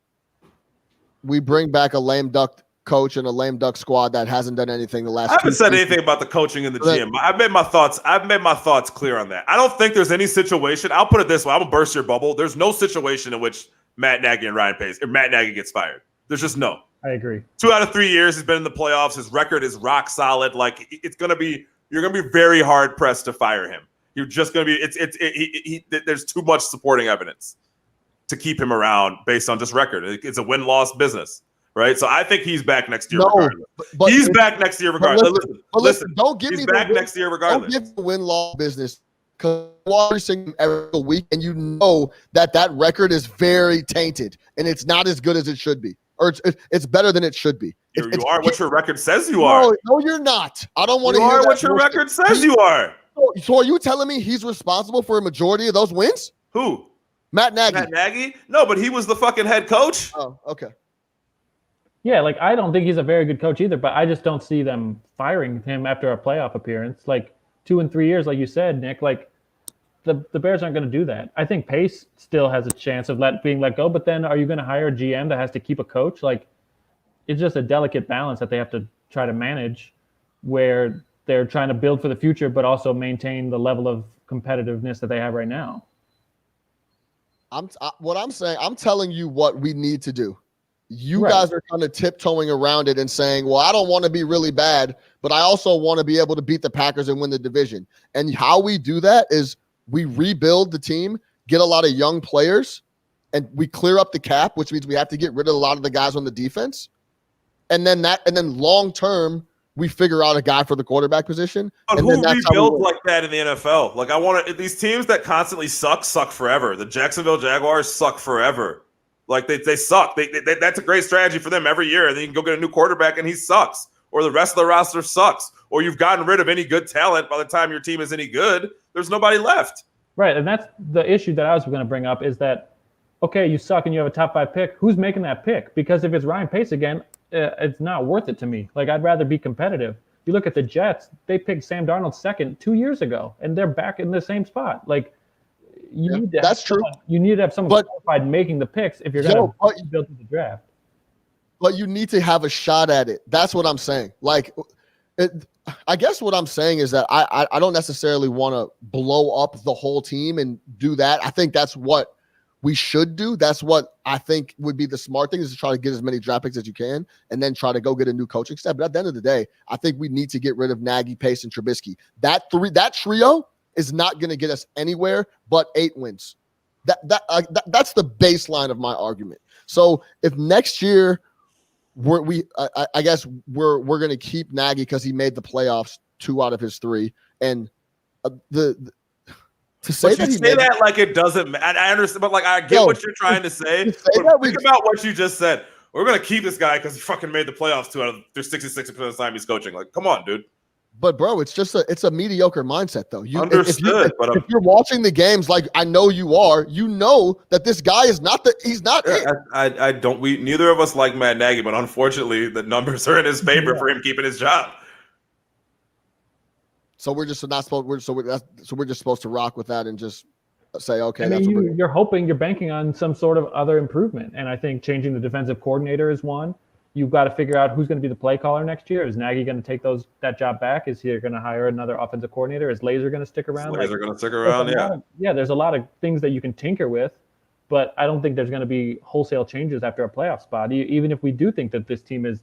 bring back a lame duck coach and a lame duck squad that hasn't done anything the last. I haven't said anything about the coaching in the GM. I've made my thoughts clear on that. I don't think there's any situation. I'll put it this way: I'm gonna burst your bubble. There's no situation in which Matt Nagy gets fired. There's just no. I agree. 2 out of 3 years he's been in the playoffs. His record is rock solid. Like, it's gonna be. You're gonna be very hard pressed to fire him. You're just gonna be. There's too much supporting evidence to keep him around based on just record. It's a win-loss business. Right, so I think he's back next year regardless. But he's back next year regardless. Listen, don't give me back next year regardless. Don't give the win-loss business because watching every week, and you know that record is very tainted, and it's not as good as it should be, or it's better than it should be. You are what your record says you are. No, you're not. I don't want to hear that. You are what your record says you are. So are you telling me he's responsible for a majority of those wins? Who? Matt Nagy. Matt Nagy? No, but he was the fucking head coach. Oh, okay. Yeah, like, I don't think he's a very good coach either, but I just don't see them firing him after a playoff appearance. Like, 2 and 3 years, like you said, Nick, like, the Bears aren't going to do that. I think Pace still has a chance of being let go, but then are you going to hire a GM that has to keep a coach? Like, it's just a delicate balance that they have to try to manage where they're trying to build for the future, but also maintain the level of competitiveness that they have right now. What I'm saying, I'm telling you what we need to do. You Right. guys are kind of tiptoeing around it and saying, well, I don't want to be really bad, but I also want to be able to beat the Packers and win the division. And how we do that is we rebuild the team, get a lot of young players, and we clear up the cap, which means we have to get rid of a lot of the guys on the defense. And then long term, we figure out a guy for the quarterback position. But and who then that's how we rebuilds win. like that in the NFL? Like, I want to. These teams that constantly suck forever. The Jacksonville Jaguars suck forever. Like they suck. They that's a great strategy for them every year. And then you can go get a new quarterback and he sucks, or the rest of the roster sucks, or you've gotten rid of any good talent. By the time your team is any good, there's nobody left. Right, and that's the issue that I was going to bring up is that, okay, you suck and you have a top 5 pick. Who's making that pick? Because if it's Ryan Pace again, it's not worth it to me. Like, I'd rather be competitive. You look at the Jets, they picked Sam Darnold second 2 years ago, and they're back in the same spot. Like, you need to that's true. You need to have someone qualified making the picks if you're going to build the draft. But you need to have a shot at it. That's what I'm saying. Like, I guess what I'm saying is that I don't necessarily want to blow up the whole team and do that. I think that's what we should do. That's what I think would be the smart thing, is to try to get as many draft picks as you can and then try to go get a new coaching staff. But at the end of the day, I think we need to get rid of Nagy, Pace, and Trubisky. That trio is not going to get us anywhere but 8 wins. That's the baseline of my argument. So if next year I guess we're going to keep Nagy because he made the playoffs 2 out of his 3, and to say But that you say that like it doesn't matter. I understand, but like I get what you're trying to say. But think about what you just said. We're gonna keep this guy because he fucking made the playoffs 2 out of 66% of the time he's coaching. Like, come on, dude. But bro, it's a mediocre mindset though. Understood, if you're watching the games like I know you are, you know that this guy is not it. I don't. We neither of us like Matt Nagy, but unfortunately, the numbers are in his favor for him keeping his job. So we're just not supposed. We're just supposed to rock with that and just say, okay. I mean, you're hoping, you're banking on some sort of other improvement, and I think changing the defensive coordinator is one. You've got to figure out who's going to be the play caller next year. Is Nagy going to take that job back? Is he going to hire another offensive coordinator? Is Laser going to stick around? Laser going to stick around, yeah. There's a lot of things that you can tinker with, but I don't think there's going to be wholesale changes after a playoff spot. Even if we do think that this team is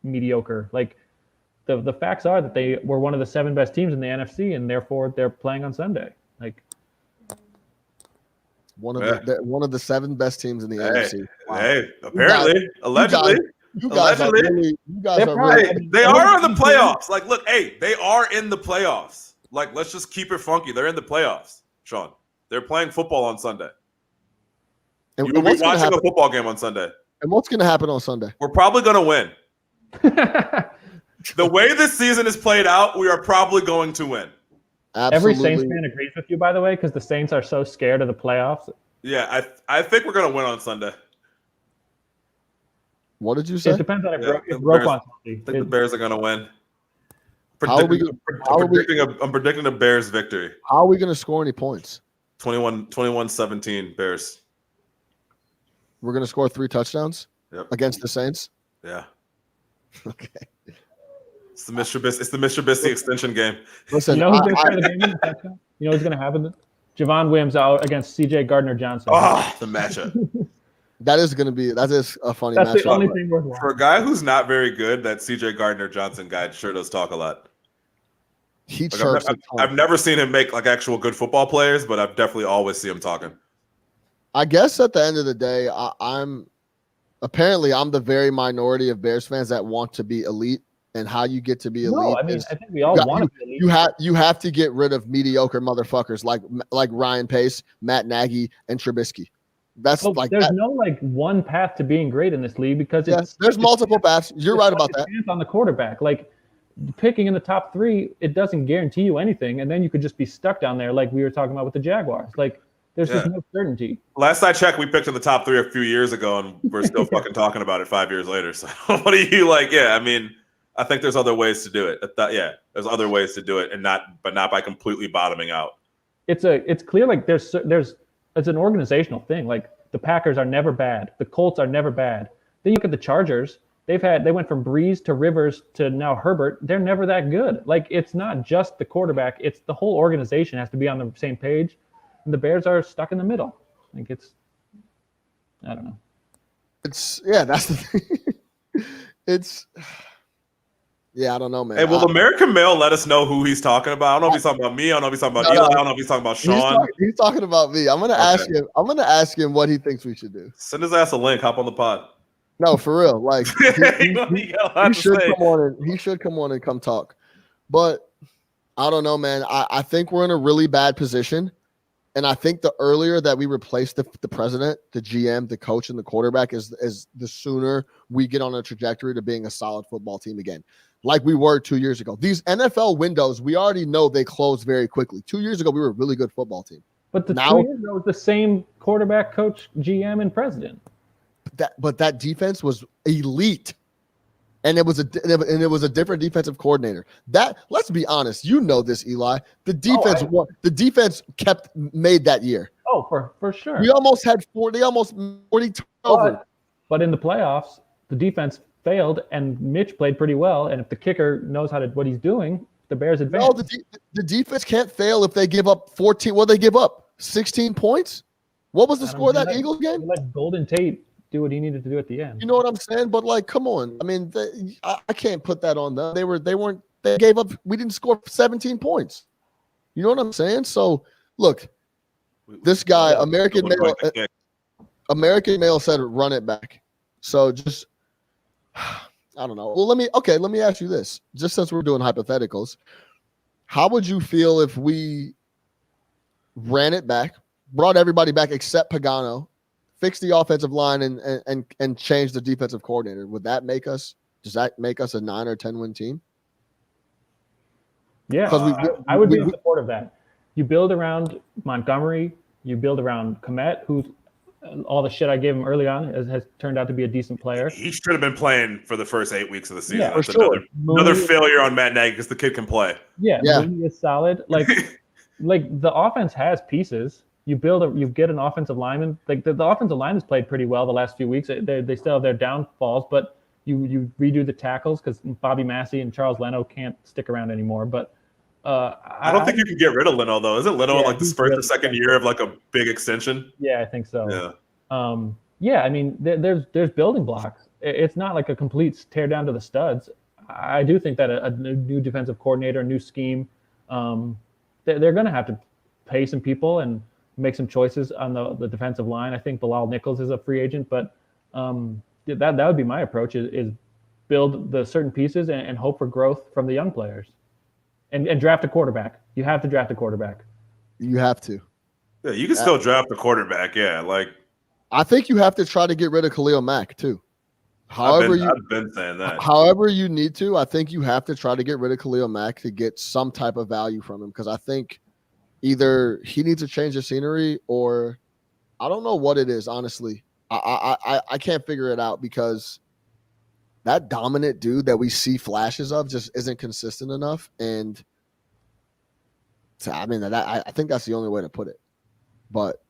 mediocre, like the facts are that they were one of the 7 best teams in the NFC, and therefore they're playing on Sunday. Like one of the 7 best teams in the NFC. Wow. Hey, apparently, allegedly. You guys are really. They are in the playoffs. Like, look, hey, they are in the playoffs. Like, let's just keep it funky. They're in the playoffs, Sean. They're playing football on Sunday. You'll be watching a football game on Sunday. And what's going to happen on Sunday? We're probably going to win. The way this season is played out, we are probably going to win. Absolutely. Every Saints fan agrees with you, by the way, because the Saints are so scared of the playoffs. Yeah, I think we're going to win on Sunday. What did you say? It depends on if I think the Bears are going to win. I'm predicting a Bears victory. How are we going to score any points? 21-17 Bears. We're going to score 3 touchdowns against the Saints? Yeah. Okay. It's the Mr. Trubisky extension game. Listen, you know who's going to carry the game in the touchdown? You know what's going to happen? Javon Williams out against C.J. Gardner-Johnson. Oh, the matchup. That is a funny matchup. That's the only thing worthwhile. For a guy who's not very good, that C.J. Gardner-Johnson guy sure does talk a lot. He chirps. I've never seen him make like actual good football players, but I've definitely always see him talking. I guess at the end of the day, I'm the very minority of Bears fans that want to be elite. And how you get to be elite? No, I mean, I think we all want to be elite. You have to get rid of mediocre motherfuckers like Ryan Pace, Matt Nagy, and Trubisky. That's there's no one path to being great in this league because there's multiple paths. You're right about that. On the quarterback, like picking in the top 3, it doesn't guarantee you anything, and then you could just be stuck down there, like we were talking about with the Jaguars. Like there's just no certainty. Last I checked, we picked in the top 3 a few years ago, and we're still fucking talking about it 5 years later. So what do you like? Yeah, I mean. I think there's other ways to do it. There's other ways to do it, but not by completely bottoming out. It's clear like it's an organizational thing. Like the Packers are never bad, the Colts are never bad. Then you look at the Chargers, They went from Breeze to Rivers to now Herbert. They're never that good. Like, it's not just the quarterback; it's the whole organization has to be on the same page. And the Bears are stuck in the middle. Like, I don't know. That's the thing. I don't know, man. Hey, will American Male let us know who he's talking about? I don't know if he's talking about me. I don't know if he's talking about Eli. I don't know if he's talking about Sean. He's talking about me. I'm gonna ask him. I'm gonna ask him what he thinks we should do. Send his ass a link. Hop on the pod. No, for real. Like he should say. come on. He should come on and come talk. But I don't know, man. I think we're in a really bad position. And I think the earlier that we replace the president, the GM, the coach, and the quarterback is the sooner we get on a trajectory to being a solid football team again, like we were 2 years ago. These NFL windows, we already know they close very quickly. 2 years ago, we were a really good football team. But the 2 years ago was the same quarterback, coach, GM, and president. But that defense was elite. And it was a different defensive coordinator. That, let's be honest, you know this, Eli. The defense made that year. Oh, for sure. We almost had 40 turnovers. But in the playoffs, the defense failed, and Mitch played pretty well. And if the kicker knows what he's doing, the Bears advance. No, the defense can't fail if they give up 14. What did they give up? 16 points? What was the score of that Eagles game? Let Golden Tate do what he needed to do at the end. You know what I'm saying? But like, come on. I mean, I can't put that on them. They gave up. We didn't score 17 points. You know what I'm saying? So look, this guy, American Male said, run it back. So just, I don't know. Well, let me ask you this. Just since we're doing hypotheticals, how would you feel if we ran it back, brought everybody back except Pagano, fix the offensive line and change the defensive coordinator? Does that make us a 9 or 10 win team? Yeah, I would be in support of that. You build around Montgomery, you build around Kmet, who's all the shit I gave him early on has turned out to be a decent player. He should have been playing for the first 8 weeks of the season. Yeah, That's another failure on Matt Nagy because the kid can play. Yeah. Mooney is solid. Like the offense has pieces. You get an offensive lineman. Like the offensive line has played pretty well the last few weeks. They still have their downfalls, but you redo the tackles because Bobby Massey and Charles Leno can't stick around anymore. But I don't think you can get rid of Leno though. Isn't Leno like the first or second year of like a big extension? Yeah, I think so. Yeah. I mean, there's building blocks. It's not like a complete tear down to the studs. I do think that a new defensive coordinator, a new scheme, they're going to have to pay some people and make some choices on the defensive line. I think Bilal Nichols is a free agent, but that would be my approach is build the certain pieces and hope for growth from the young players and draft a quarterback. You have to draft a quarterback. You have to. Yeah, you can still draft a quarterback. Yeah, like I think you have to try to get rid of Khalil Mack too. I've been saying that. However you need to, I think you have to try to get rid of Khalil Mack to get some type of value from him because I think either he needs to change the scenery or I don't know what it is, honestly. I can't figure it out because that dominant dude that we see flashes of just isn't consistent enough. And so, I mean, I think that's the only way to put it. But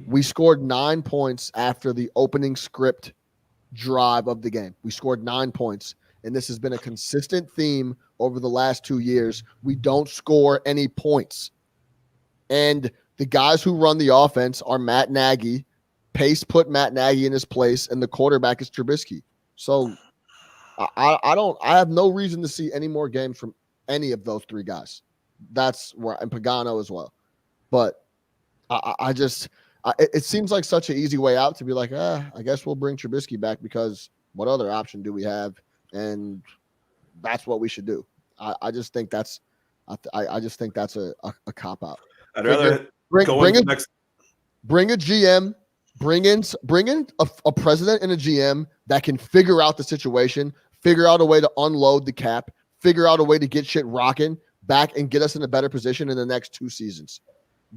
we scored 9 points after the opening script drive of the game. We scored 9 points. And this has been a consistent theme over the last 2 years. We don't score any points. And the guys who run the offense are Matt Nagy. Pace put Matt Nagy in his place, and the quarterback is Trubisky. So I have no reason to see any more games from any of those three guys. That's where, and Pagano as well. But it seems like such an easy way out to be like, I guess we'll bring Trubisky back because what other option do we have? And that's what we should do. I just think that's a cop out. I'd rather bring a GM, bring in a president and a GM that can figure out the situation, figure out a way to unload the cap, figure out a way to get shit rocking back and get us in a better position in the next 2 seasons.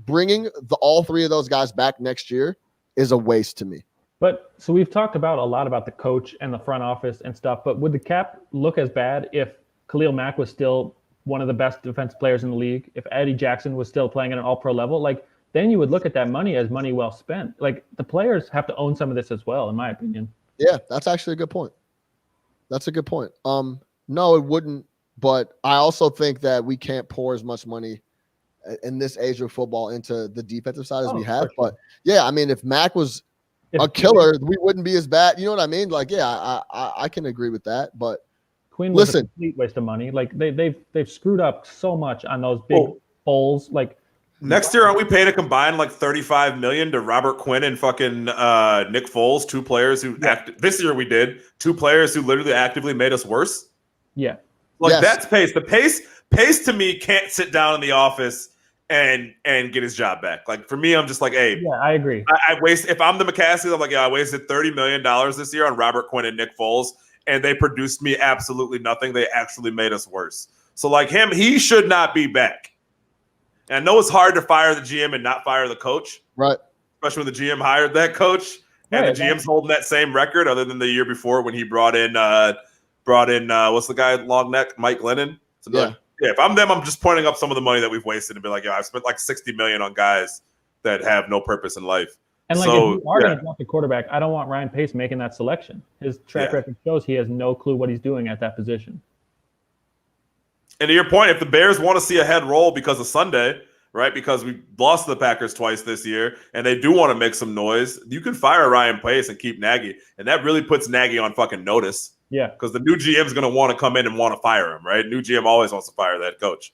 Bringing all three of those guys back next year is a waste to me. But so we've talked about a lot about the coach and the front office and stuff, but would the cap look as bad if Khalil Mack was still one of the best defensive players in the league, if Eddie Jackson was still playing at an all-pro level? Like, then you would look at that money as money well spent. Like, the players have to own some of this as well, in my opinion. Yeah, that's actually a good point. That's a good point. No, it wouldn't. But I also think that we can't pour as much money in this age of football into the defensive side as we have. For sure. But yeah, I mean, if Mac was If a killer, we wouldn't be as bad. You know what I mean? Like, yeah, I can agree with that. But Quinn was a listen, complete waste of money. Like they've screwed up so much on those big Oh. bowls. Like Next year, aren't we paying a combined like $35 million to Robert Quinn and fucking Nick Foles, two players who this year we did, two players who literally actively made us worse? yeah, Like Yes. that's pace. The pace to me can't sit down in the office and get his job back. Like for me, I'm just like, hey, yeah, I agree. I waste if I'm the McCaskies, I'm like, yeah, I wasted $30 million this year on Robert Quinn and Nick Foles, and they produced me absolutely nothing. They actually made us worse. So like him, he should not be back. And I know it's hard to fire the GM and not fire the coach, right? especially when the GM hired that coach and Right, the GM's holding that same record, other than the year before when he brought in what's the guy long neck, Mike Glennon. So Yeah. yeah. If I'm them, I'm just pointing up some of the money that we've wasted and be like, yeah, I've spent like $60 million on guys that have no purpose in life. And like, So, if you are yeah. going to draft a quarterback, I don't want Ryan Pace making that selection. His track Yeah. record shows he has no clue what he's doing at that position. And to your point, if the Bears want to see a head roll because of Sunday, right? Because we lost to the Packers twice this year, and they do want to make some noise, you can fire Ryan Pace and keep Nagy, and that really puts Nagy on fucking notice Yeah, because the new GM is going to want to come in and want to fire him, right? New GM always wants to fire that coach.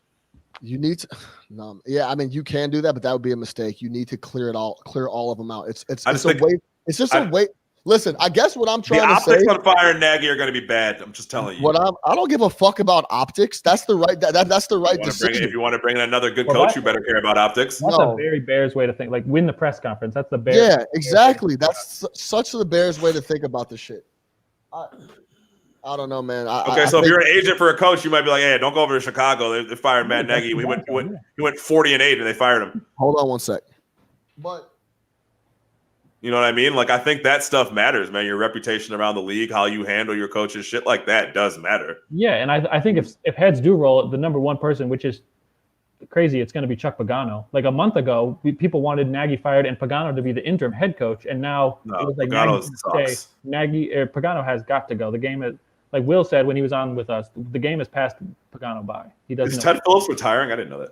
You need to, no, yeah. I mean, you can do that, but that would be a mistake. You need to clear all of them out. It's I it's just a think- way. It's just a way. Listen, I guess what I'm The trying to say. optics on firing Nagy are going to be bad. I'm just telling you. I don't give a fuck about optics. That's the right that's the right decision. If you want to bring in another good Well, coach, that's- you better care about optics. that's No. a very Bears way to think. Like, win the press conference. That's the Bears. Yeah, exactly. That's such the Bears way to think about the shit. I don't know, man. Okay, so if you're an agent for a coach, you might be like, "Hey, don't go over to Chicago. They fired Matt Yeah, Nagy. He went yeah. 40-8, and they fired him." hold on one sec. But You know what I mean? Like, I think that stuff matters, man. Your reputation around the league, how you handle your coaches, shit like that does matter. Yeah, and I think if heads do roll, the number one person, which is crazy, it's going to be Chuck Pagano. Like a month ago, people wanted Nagy fired and Pagano to be the interim head coach, and now No, it was like Pagano Nagy's gonna sucks. Pagano has got to go. The game is, like Will said when he was on with us, the game has passed Pagano by. He doesn't Is know Ted Phillips retiring? I didn't know that.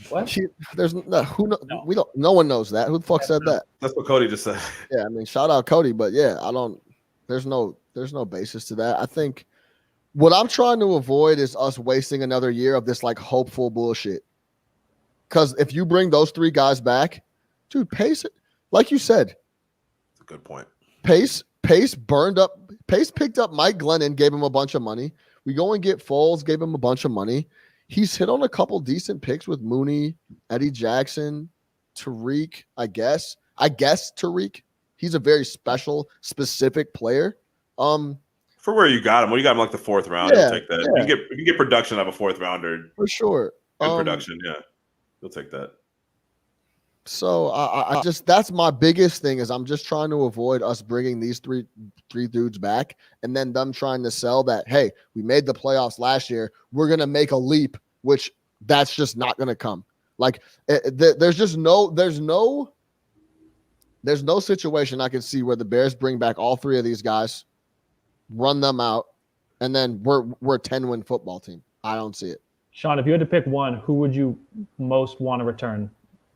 what. there's no who know, No. we don't. No one knows that. Who the fuck said that? That's what Cody just said. Yeah, I mean, shout out Cody, but yeah, I don't. There's no basis to that. I think what I'm trying to avoid is us wasting another year of this like hopeful bullshit. Because if you bring those three guys back, dude, Pace, like you said, That's a good point. Pace picked up Mike Glennon, gave him a bunch of money. We go and get Foles, gave him a bunch of money. He's hit on a couple decent picks with Mooney, Eddie Jackson, Tariq, I guess Tariq. He's a very specific player. For where you got him, well, you got him like the fourth round. Yeah, You'll take that. yeah. You can get production out of a fourth rounder. For sure. Good production, yeah. You'll take that. So I just that's my biggest thing is I'm just trying to avoid us bringing these three dudes back and then them trying to sell that, hey, we made the playoffs last year, we're gonna make a leap, which that's just not gonna come. Like there's no situation I can see where the Bears bring back all three of these guys, run them out, and then we're a 10-win football team. I don't see it. Sean, if you had to pick one, who would you most want to return?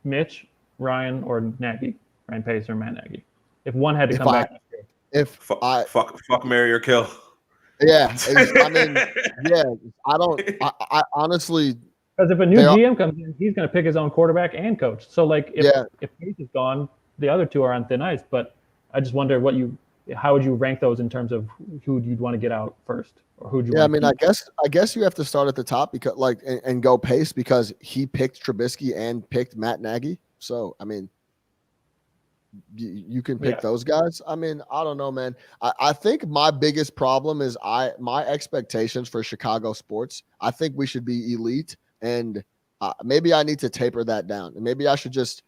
Mitch, Ryan, or Nagy? Ryan Pace or Matt Nagy? If one had to If come I- back. If Fuck, marry or kill. yeah, I mean, yeah, I honestly, Because if a new They are- GM comes in, he's going to pick his own quarterback and coach. So, like, Yeah. if Pace is gone, the other two are on thin ice. But I just wonder how would you rank those in terms of who you'd want to get out first, or who do you? yeah, I want mean, to I guess you have to start at the top because and go Pace because he picked Trubisky and picked Matt Nagy. So I mean, you can pick Yeah. those guys. I mean, I don't know, man. I think my biggest problem is my expectations for Chicago sports. I think we should be elite, and maybe I need to taper that down, and maybe I should just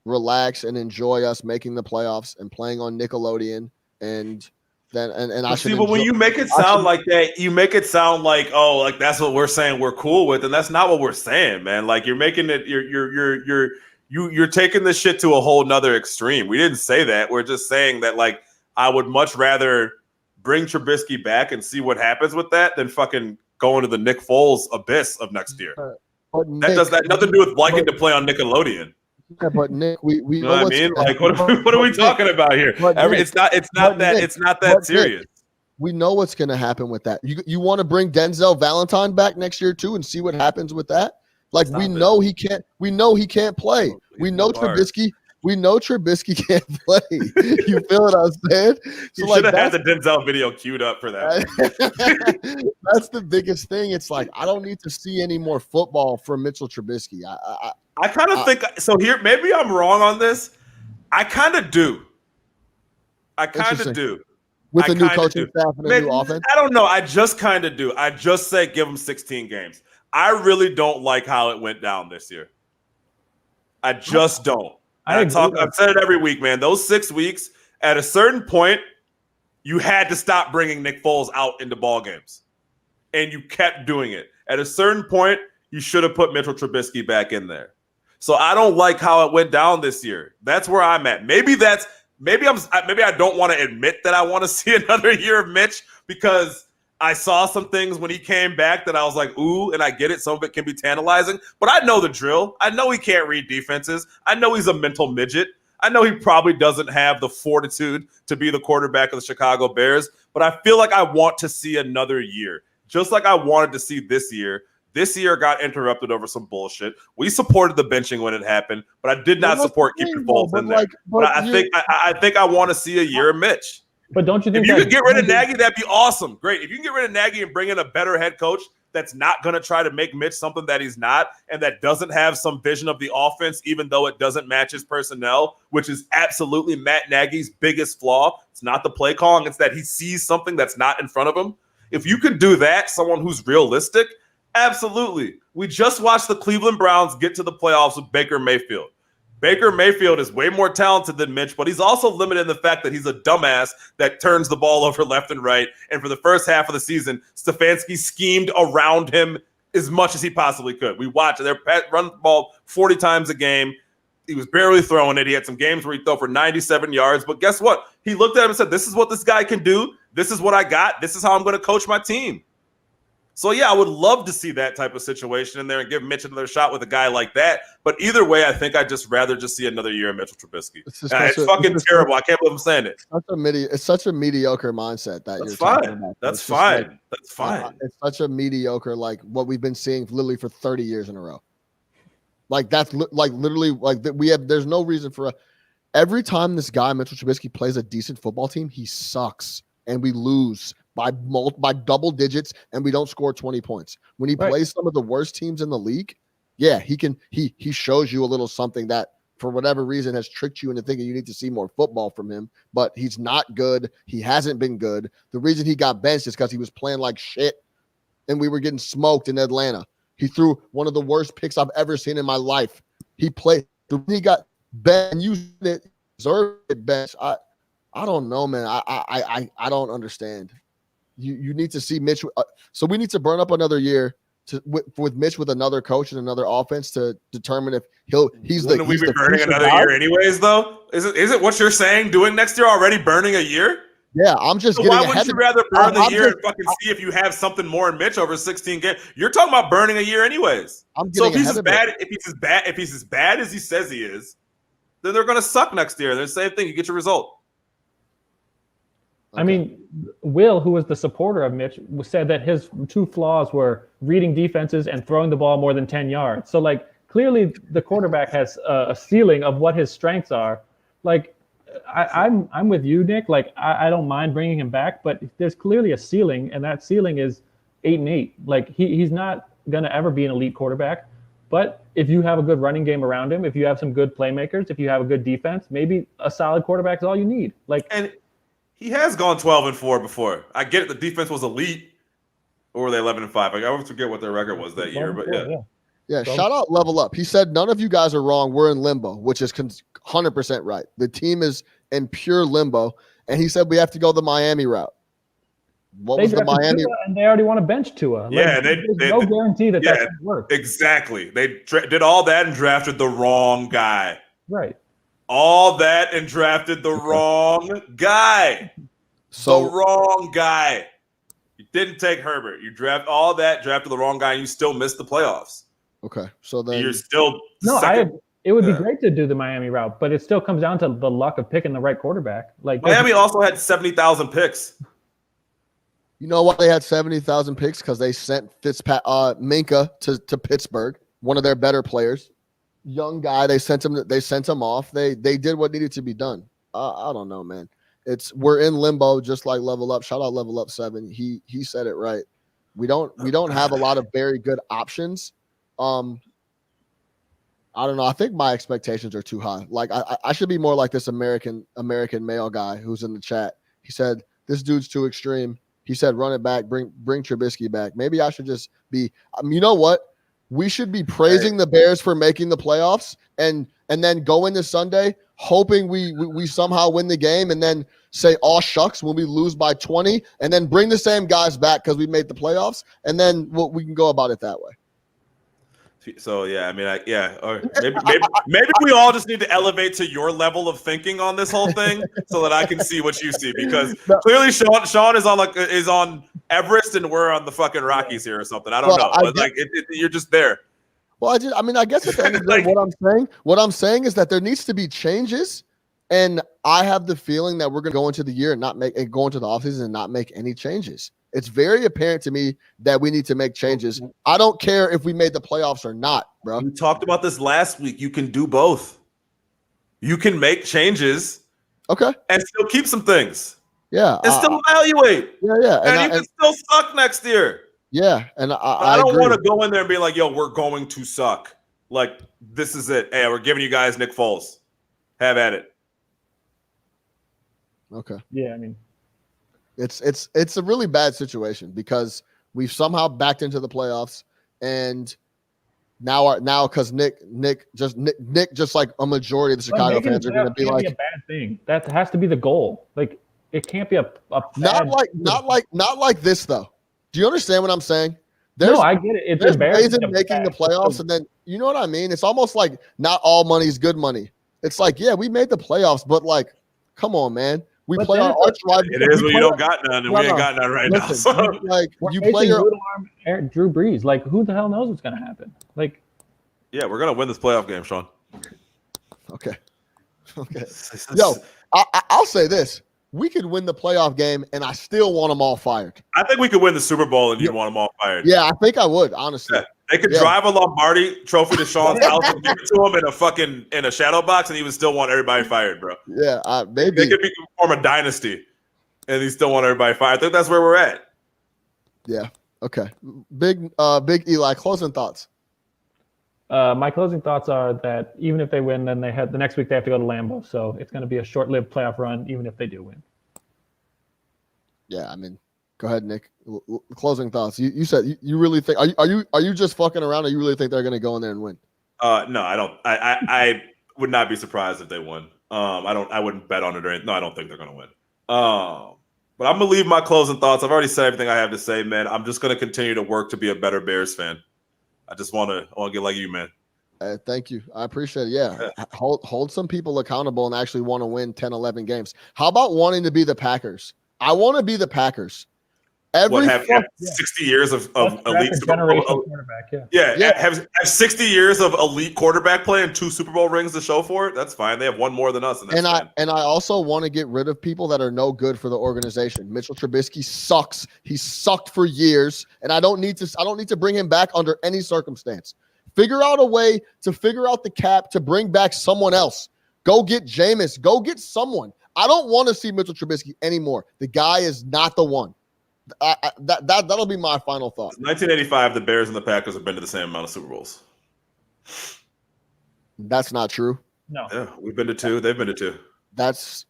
relax and enjoy us making the playoffs and playing on Nickelodeon, and then and I should. See, but when enjoy- you make it sound like that, you make it sound like, oh, like that's what we're saying we're cool with, and that's not what we're saying, man. Like you're making it, you're taking this shit to a whole nother extreme. We didn't say that. We're just saying that, like, I would much rather bring Trubisky back and see what happens with that than fucking go into the Nick Foles abyss of next year. But That does that nothing to do with liking to play on Nickelodeon. Yeah, but Nick, we You know know what I what's mean? gonna Like, what are we talking about here? But Nick, It's not but that Nick, it's not but that Nick, serious. we know what's going to happen with that. You want to bring Denzel Valentine back next year too and see what happens with that? Like Stop we it. know he can't. We know he can't play. Oh, We please, know no bars. Trubisky. We know Trubisky can't play. You feel what I'm saying? You should have had the Denzel video queued up for that. that's the biggest thing. It's like I don't need to see any more football from Mitchell Trubisky. I kind of think so. Here, maybe I'm wrong on this. I kind of do. I kind of Interesting. do. With I a new kinda coaching do. staff and a Man, new offense. I don't know. I just kind of do. I just say give him 16 games. I really don't like how it went down this year. I just don't. I agree. I've said it every week, man. Those 6 weeks, at a certain point, you had to stop bringing Nick Foles out into ball games, and you kept doing it. At a certain point, you should have put Mitchell Trubisky back in there. So I don't like how it went down this year. That's where I'm at. Maybe I don't want to admit that I want to see another year of Mitch because I saw some things when he came back that I was like, ooh, and I get it. Some of it can be tantalizing, but I know the drill. I know he can't read defenses. I know he's a mental midget. I know he probably doesn't have the fortitude to be the quarterback of the Chicago Bears, but I feel like I want to see another year, just like I wanted to see this year. This year got interrupted over some bullshit. We supported the benching when it happened, but I did not support keeping Foles in there. But I think I want to see a year of Mitch. But don't you think If you that could get rid of Nagy, that'd be awesome. Great. If you can get rid of Nagy and bring in a better head coach that's not going to try to make Mitch something that he's not and that doesn't have some vision of the offense, even though it doesn't match his personnel, which is absolutely Matt Nagy's biggest flaw. It's not the play calling. It's that he sees something that's not in front of him. If you could do that, someone who's realistic, absolutely. We just watched the Cleveland Browns get to the playoffs with Baker Mayfield. Baker Mayfield is way more talented than Mitch, but he's also limited in the fact that he's a dumbass that turns the ball over left and right. And for the first half of the season, Stefanski schemed around him as much as he possibly could. We watched it. They run the ball 40 times a game. He was barely throwing it. He had some games where he threw for 97 yards. But guess what? He looked at him and said, this is what this guy can do. This is what I got. This is how I'm going to coach my team. So, yeah, I would love to see that type of situation in there and give Mitch another shot with a guy like that. But either way, I think I'd just rather just see another year of Mitchell Trubisky. It's fucking terrible. I can't believe I'm saying it. It's such a mediocre mindset that That's you're fine. talking about. That's It's just fine. like, That's fine. it's such a mediocre, like what we've been seeing literally for 30 years in a row. Like that's literally like that. There's no reason for every time this guy Mitchell Trubisky plays a decent football team, he sucks and we lose by double digits and we don't score 20 points. When he plays some of the worst teams in the league, yeah, he shows you a little something that for whatever reason has tricked you into thinking you need to see more football from him, but he's not good. He hasn't been good. The reason he got benched is because he was playing like shit and we were getting smoked in Atlanta. He threw one of the worst picks I've ever seen in my life. He got benched and used it, deserved it bench. I don't know, man. I don't understand. You need to see Mitch. So we need to burn up another year with Mitch with another coach and another offense to determine if he's Wouldn't we be burning another year anyways, though? Is it what you're saying? Doing next year already burning a year? Yeah, I'm just so getting why wouldn't you rather burn the year and fucking see if you have something more in Mitch over 16 games? You're talking about burning a year anyways. So if he's as bad as he says he is, then they're gonna suck next year. They're the same thing. You get your result. Okay. I mean, Will, who was the supporter of Mitch, said that his two flaws were reading defenses and throwing the ball more than 10 yards. So, like, clearly the quarterback has a ceiling of what his strengths are. Like, I'm with you, Nick. Like, I don't mind bringing him back, but there's clearly a ceiling, and that ceiling is 8-8. Like, he's not going to ever be an elite quarterback. But if you have a good running game around him, if you have some good playmakers, if you have a good defense, maybe a solid quarterback is all you need. And he has gone 12-4 before. I get it. The defense was elite. Or were they 11-5? I always forget what their record was that year. But yeah. Shout out Level Up. He said, none of you guys are wrong. We're in limbo, which is 100% right. The team is in pure limbo. And he said we have to go the Miami route. What was the Miami? Tua, and they already want to bench Tua. Yeah, there's no guarantee that that's going to work. Exactly. They did all that and drafted the wrong guy. Right. All that and drafted the wrong guy. So the wrong guy. You didn't take Herbert. You drafted the wrong guy, and you still missed the playoffs. okay, so then You're still No, second. it would be Yeah. great to do the Miami route, but it still comes down to the luck of picking the right quarterback. Like Miami also had 70,000 picks. you know why they had 70,000 picks? Because they sent Minka to Pittsburgh, one of their better players, young guy. They sent him off. They did what needed to be done. I don't know, man. We're in limbo, just like Level Up. Shout out Level Up 7. He said it right. We don't have a lot of very good options. I don't know. I think my expectations are too high. Like I should be more like this American male guy who's in the chat. He said this dude's too extreme. He said run it back, bring Trubisky back. Maybe I should just be. You know what? We should be praising the Bears for making the playoffs and then go into Sunday hoping we somehow win the game and then say, "Aw shucks," when we lose by 20, and then bring the same guys back because we made the playoffs, and then we can go about it that way. So yeah, I mean, or maybe we all just need to elevate to your level of thinking on this whole thing, so that I can see what you see. Because clearly, Sean is on Everest, and we're on the fucking Rockies here or something. I don't know. But you're just there. Well, I guess at the end of the day, what I'm saying is that there needs to be changes, and I have the feeling that we're going to go into the year and go into the offseason and not make any changes. It's very apparent to me that we need to make changes. I don't care if we made the playoffs or not, bro. We talked about this last week. You can do both. You can make changes, okay, and still keep some things. Yeah, and still evaluate. Yeah, and you can still suck next year. Yeah, and I don't want to go in there and be like, "Yo, we're going to suck." Like this is it. Hey, we're giving you guys Nick Foles. Have at it. Okay. Yeah, I mean. It's a really bad situation because we've somehow backed into the playoffs, and now because Nick just like a majority of the Chicago fans are going to be like, a bad thing. That has to be the goal. Like it can't be a not like this though. Do you understand what I'm saying? No, I get it. It's embarrassing making the playoffs, and then you know what I mean. It's almost like not all money is good money. It's like, yeah, we made the playoffs, but like, come on, man. We play our arch rival. It is when you don't got none, and we ain't got none right now. So. Like you play your Drew Brees. Like who the hell knows what's gonna happen? Like, yeah, we're gonna win this playoff game, Sean. Okay. Yo, I'll say this: we could win the playoff game, and I still want them all fired. I think we could win the Super Bowl, and you'd want them all fired. Yeah, I think I would, honestly. Yeah. They could drive a Lombardi trophy to Sean's house and give it to him in a shadow box, and he would still want everybody fired, bro. Yeah, maybe they could form a dynasty, and he still want everybody fired. I think that's where we're at. Yeah. Okay. Big Eli. Closing thoughts. My closing thoughts are that even if they win, then the next week they have to go to Lambeau, so it's going to be a short-lived playoff run, even if they do win. Yeah, I mean. Go ahead, Nick. Closing thoughts. You said you really think are you just fucking around, or you really think they're going to go in there and win? No, I don't. I would not be surprised if they won. I wouldn't bet on it or anything. No, I don't think they're going to win. But I'm gonna leave my closing thoughts. I've already said everything I have to say, man. I'm just going to continue to work to be a better Bears fan. I just want to get like you, man. Thank you. I appreciate it. Yeah. Hold some people accountable and actually want to win 10, 11 games. How about wanting to be the Packers? I want to be the Packers. Have 60 years of elite quarterback, have 60 years of elite quarterback play and 2 Super Bowl rings to show for it. That's fine. They have one more than us, and I also want to get rid of people that are no good for the organization. Mitchell Trubisky sucks. He sucked for years, and I don't need to bring him back under any circumstance. Figure out a way to figure out the cap to bring back someone else. Go get Jameis. Go get someone. I don't want to see Mitchell Trubisky anymore. The guy is not the one. That'll be my final thought. 1985, the Bears and the Packers have been to the same amount of Super Bowls. That's not true. No. Yeah, we've been to 2. They've been to 2. That's.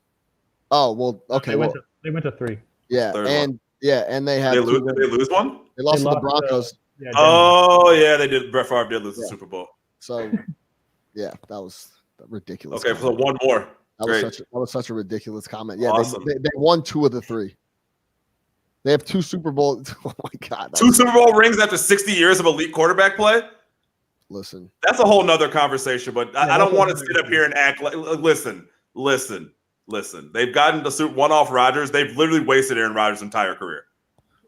Oh well. Okay. They went to 3. Yeah, and they had. Did they lose one? They lost to the Broncos. Yeah, they did. Brett Favre did lose the Super Bowl. So, yeah, that was ridiculous. Okay, so one more. That was such a ridiculous comment. Yeah, awesome. they won 2 of the 3. They have 2 Super Bowl. Oh my God! 2 Super Bowl rings after 60 years of elite quarterback play. Listen, that's a whole nother conversation. But I don't want to sit up here and act like. Listen. listen. They've gotten the one off Rodgers. They've literally wasted Aaron Rodgers' entire career.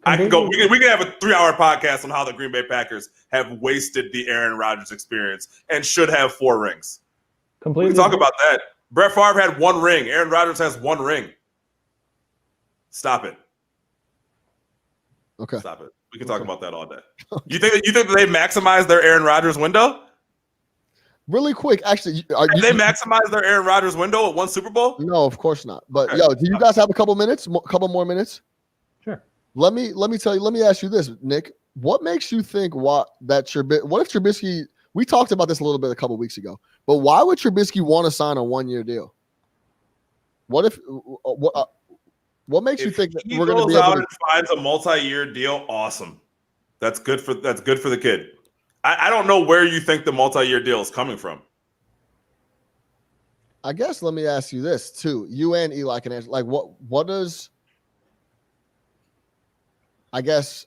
I can go. We can have a 3-hour podcast on how the Green Bay Packers have wasted the Aaron Rodgers experience and should have 4 rings. Completely. We can talk about that. Brett Favre had 1 ring. Aaron Rodgers has 1 ring. Stop it. Okay. Stop it. We can talk about that all day. You think that they maximized their Aaron Rodgers window? Really quick, actually, They maximized their Aaron Rodgers window at 1 Super Bowl? No, of course not. But Okay. yo, do you guys have a couple minutes? Couple more minutes? Sure. Let me tell you. Let me ask you this, Nick. What makes you think what if Trubisky? We talked about this a little bit a couple weeks ago, but why would Trubisky want to sign a 1-year deal? What if what makes you If think that he we're going to goes be able out to? and finds a multi-year deal, awesome. That's good for the kid. I don't know where you think the multi-year deal is coming from. I guess let me ask you this too. You and Eli can answer. Like, what does? I guess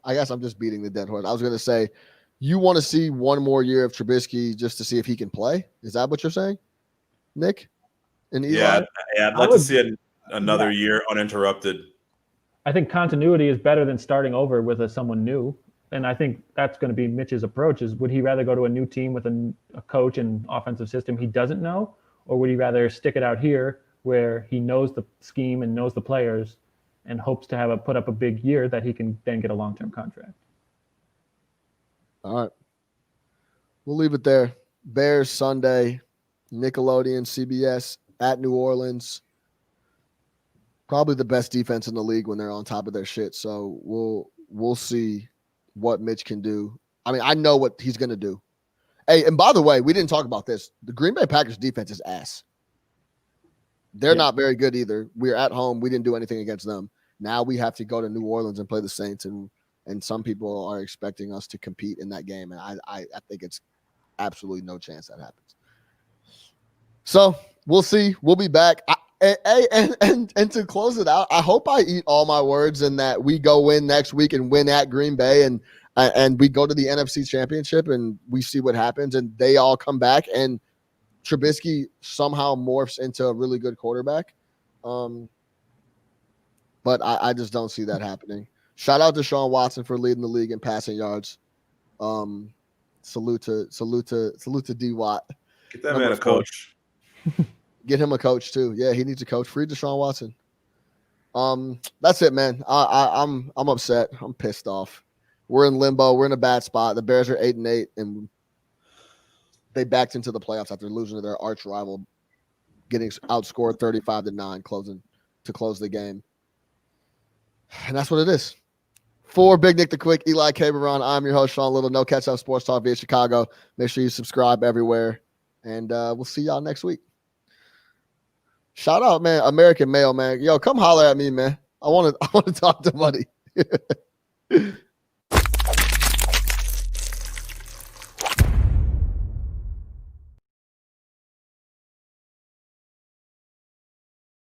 I'm just beating the dead horse. I was going to say, you want to see 1 more year of Trubisky just to see if he can play. Is that what you're saying, Nick? And Eli? Yeah, I'd like to see another year uninterrupted. I think continuity is better than starting over with someone new. And I think that's going to be Mitch's approach is would he rather go to a new team with a coach and offensive system he doesn't know? Or would he rather stick it out here where he knows the scheme and knows the players and hopes to put up a big year that he can then get a long-term contract? All right. We'll leave it there. Bears Sunday, Nickelodeon, CBS at New Orleans. Probably the best defense in the league when they're on top of their shit. So we'll see what Mitch can do. I mean, I know what he's going to do. Hey, and by the way, we didn't talk about this. The Green Bay Packers defense is ass. They're not very good either. We're at home. We didn't do anything against them. Now we have to go to New Orleans and play the Saints, and some people are expecting us to compete in that game, and I think it's absolutely no chance that happens. So we'll see. We'll be back. And to close it out, I hope I eat all my words and that we go win next week and win at Green Bay and we go to the NFC Championship and we see what happens and they all come back and Trubisky somehow morphs into a really good quarterback. But I just don't see that happening. Shout out to Deshaun Watson for leading the league in passing yards. Salute to D Watt. Get that man a coach. Get him a coach too. Yeah, he needs a coach. Free Deshaun Watson. That's it, man. I'm upset. I'm pissed off. We're in limbo. We're in a bad spot. The Bears are 8-8, and they backed into the playoffs after losing to their arch rival, getting outscored 35-9, to close the game. And that's what it is. For Big Nick the Quick, Eli Caberon, I'm your host, Sean Little. No Catch Up Sports Talk via Chicago. Make sure you subscribe everywhere, and we'll see y'all next week. Shout out, man, American Mail, man. Yo, come holler at me, man. I want to talk to buddy.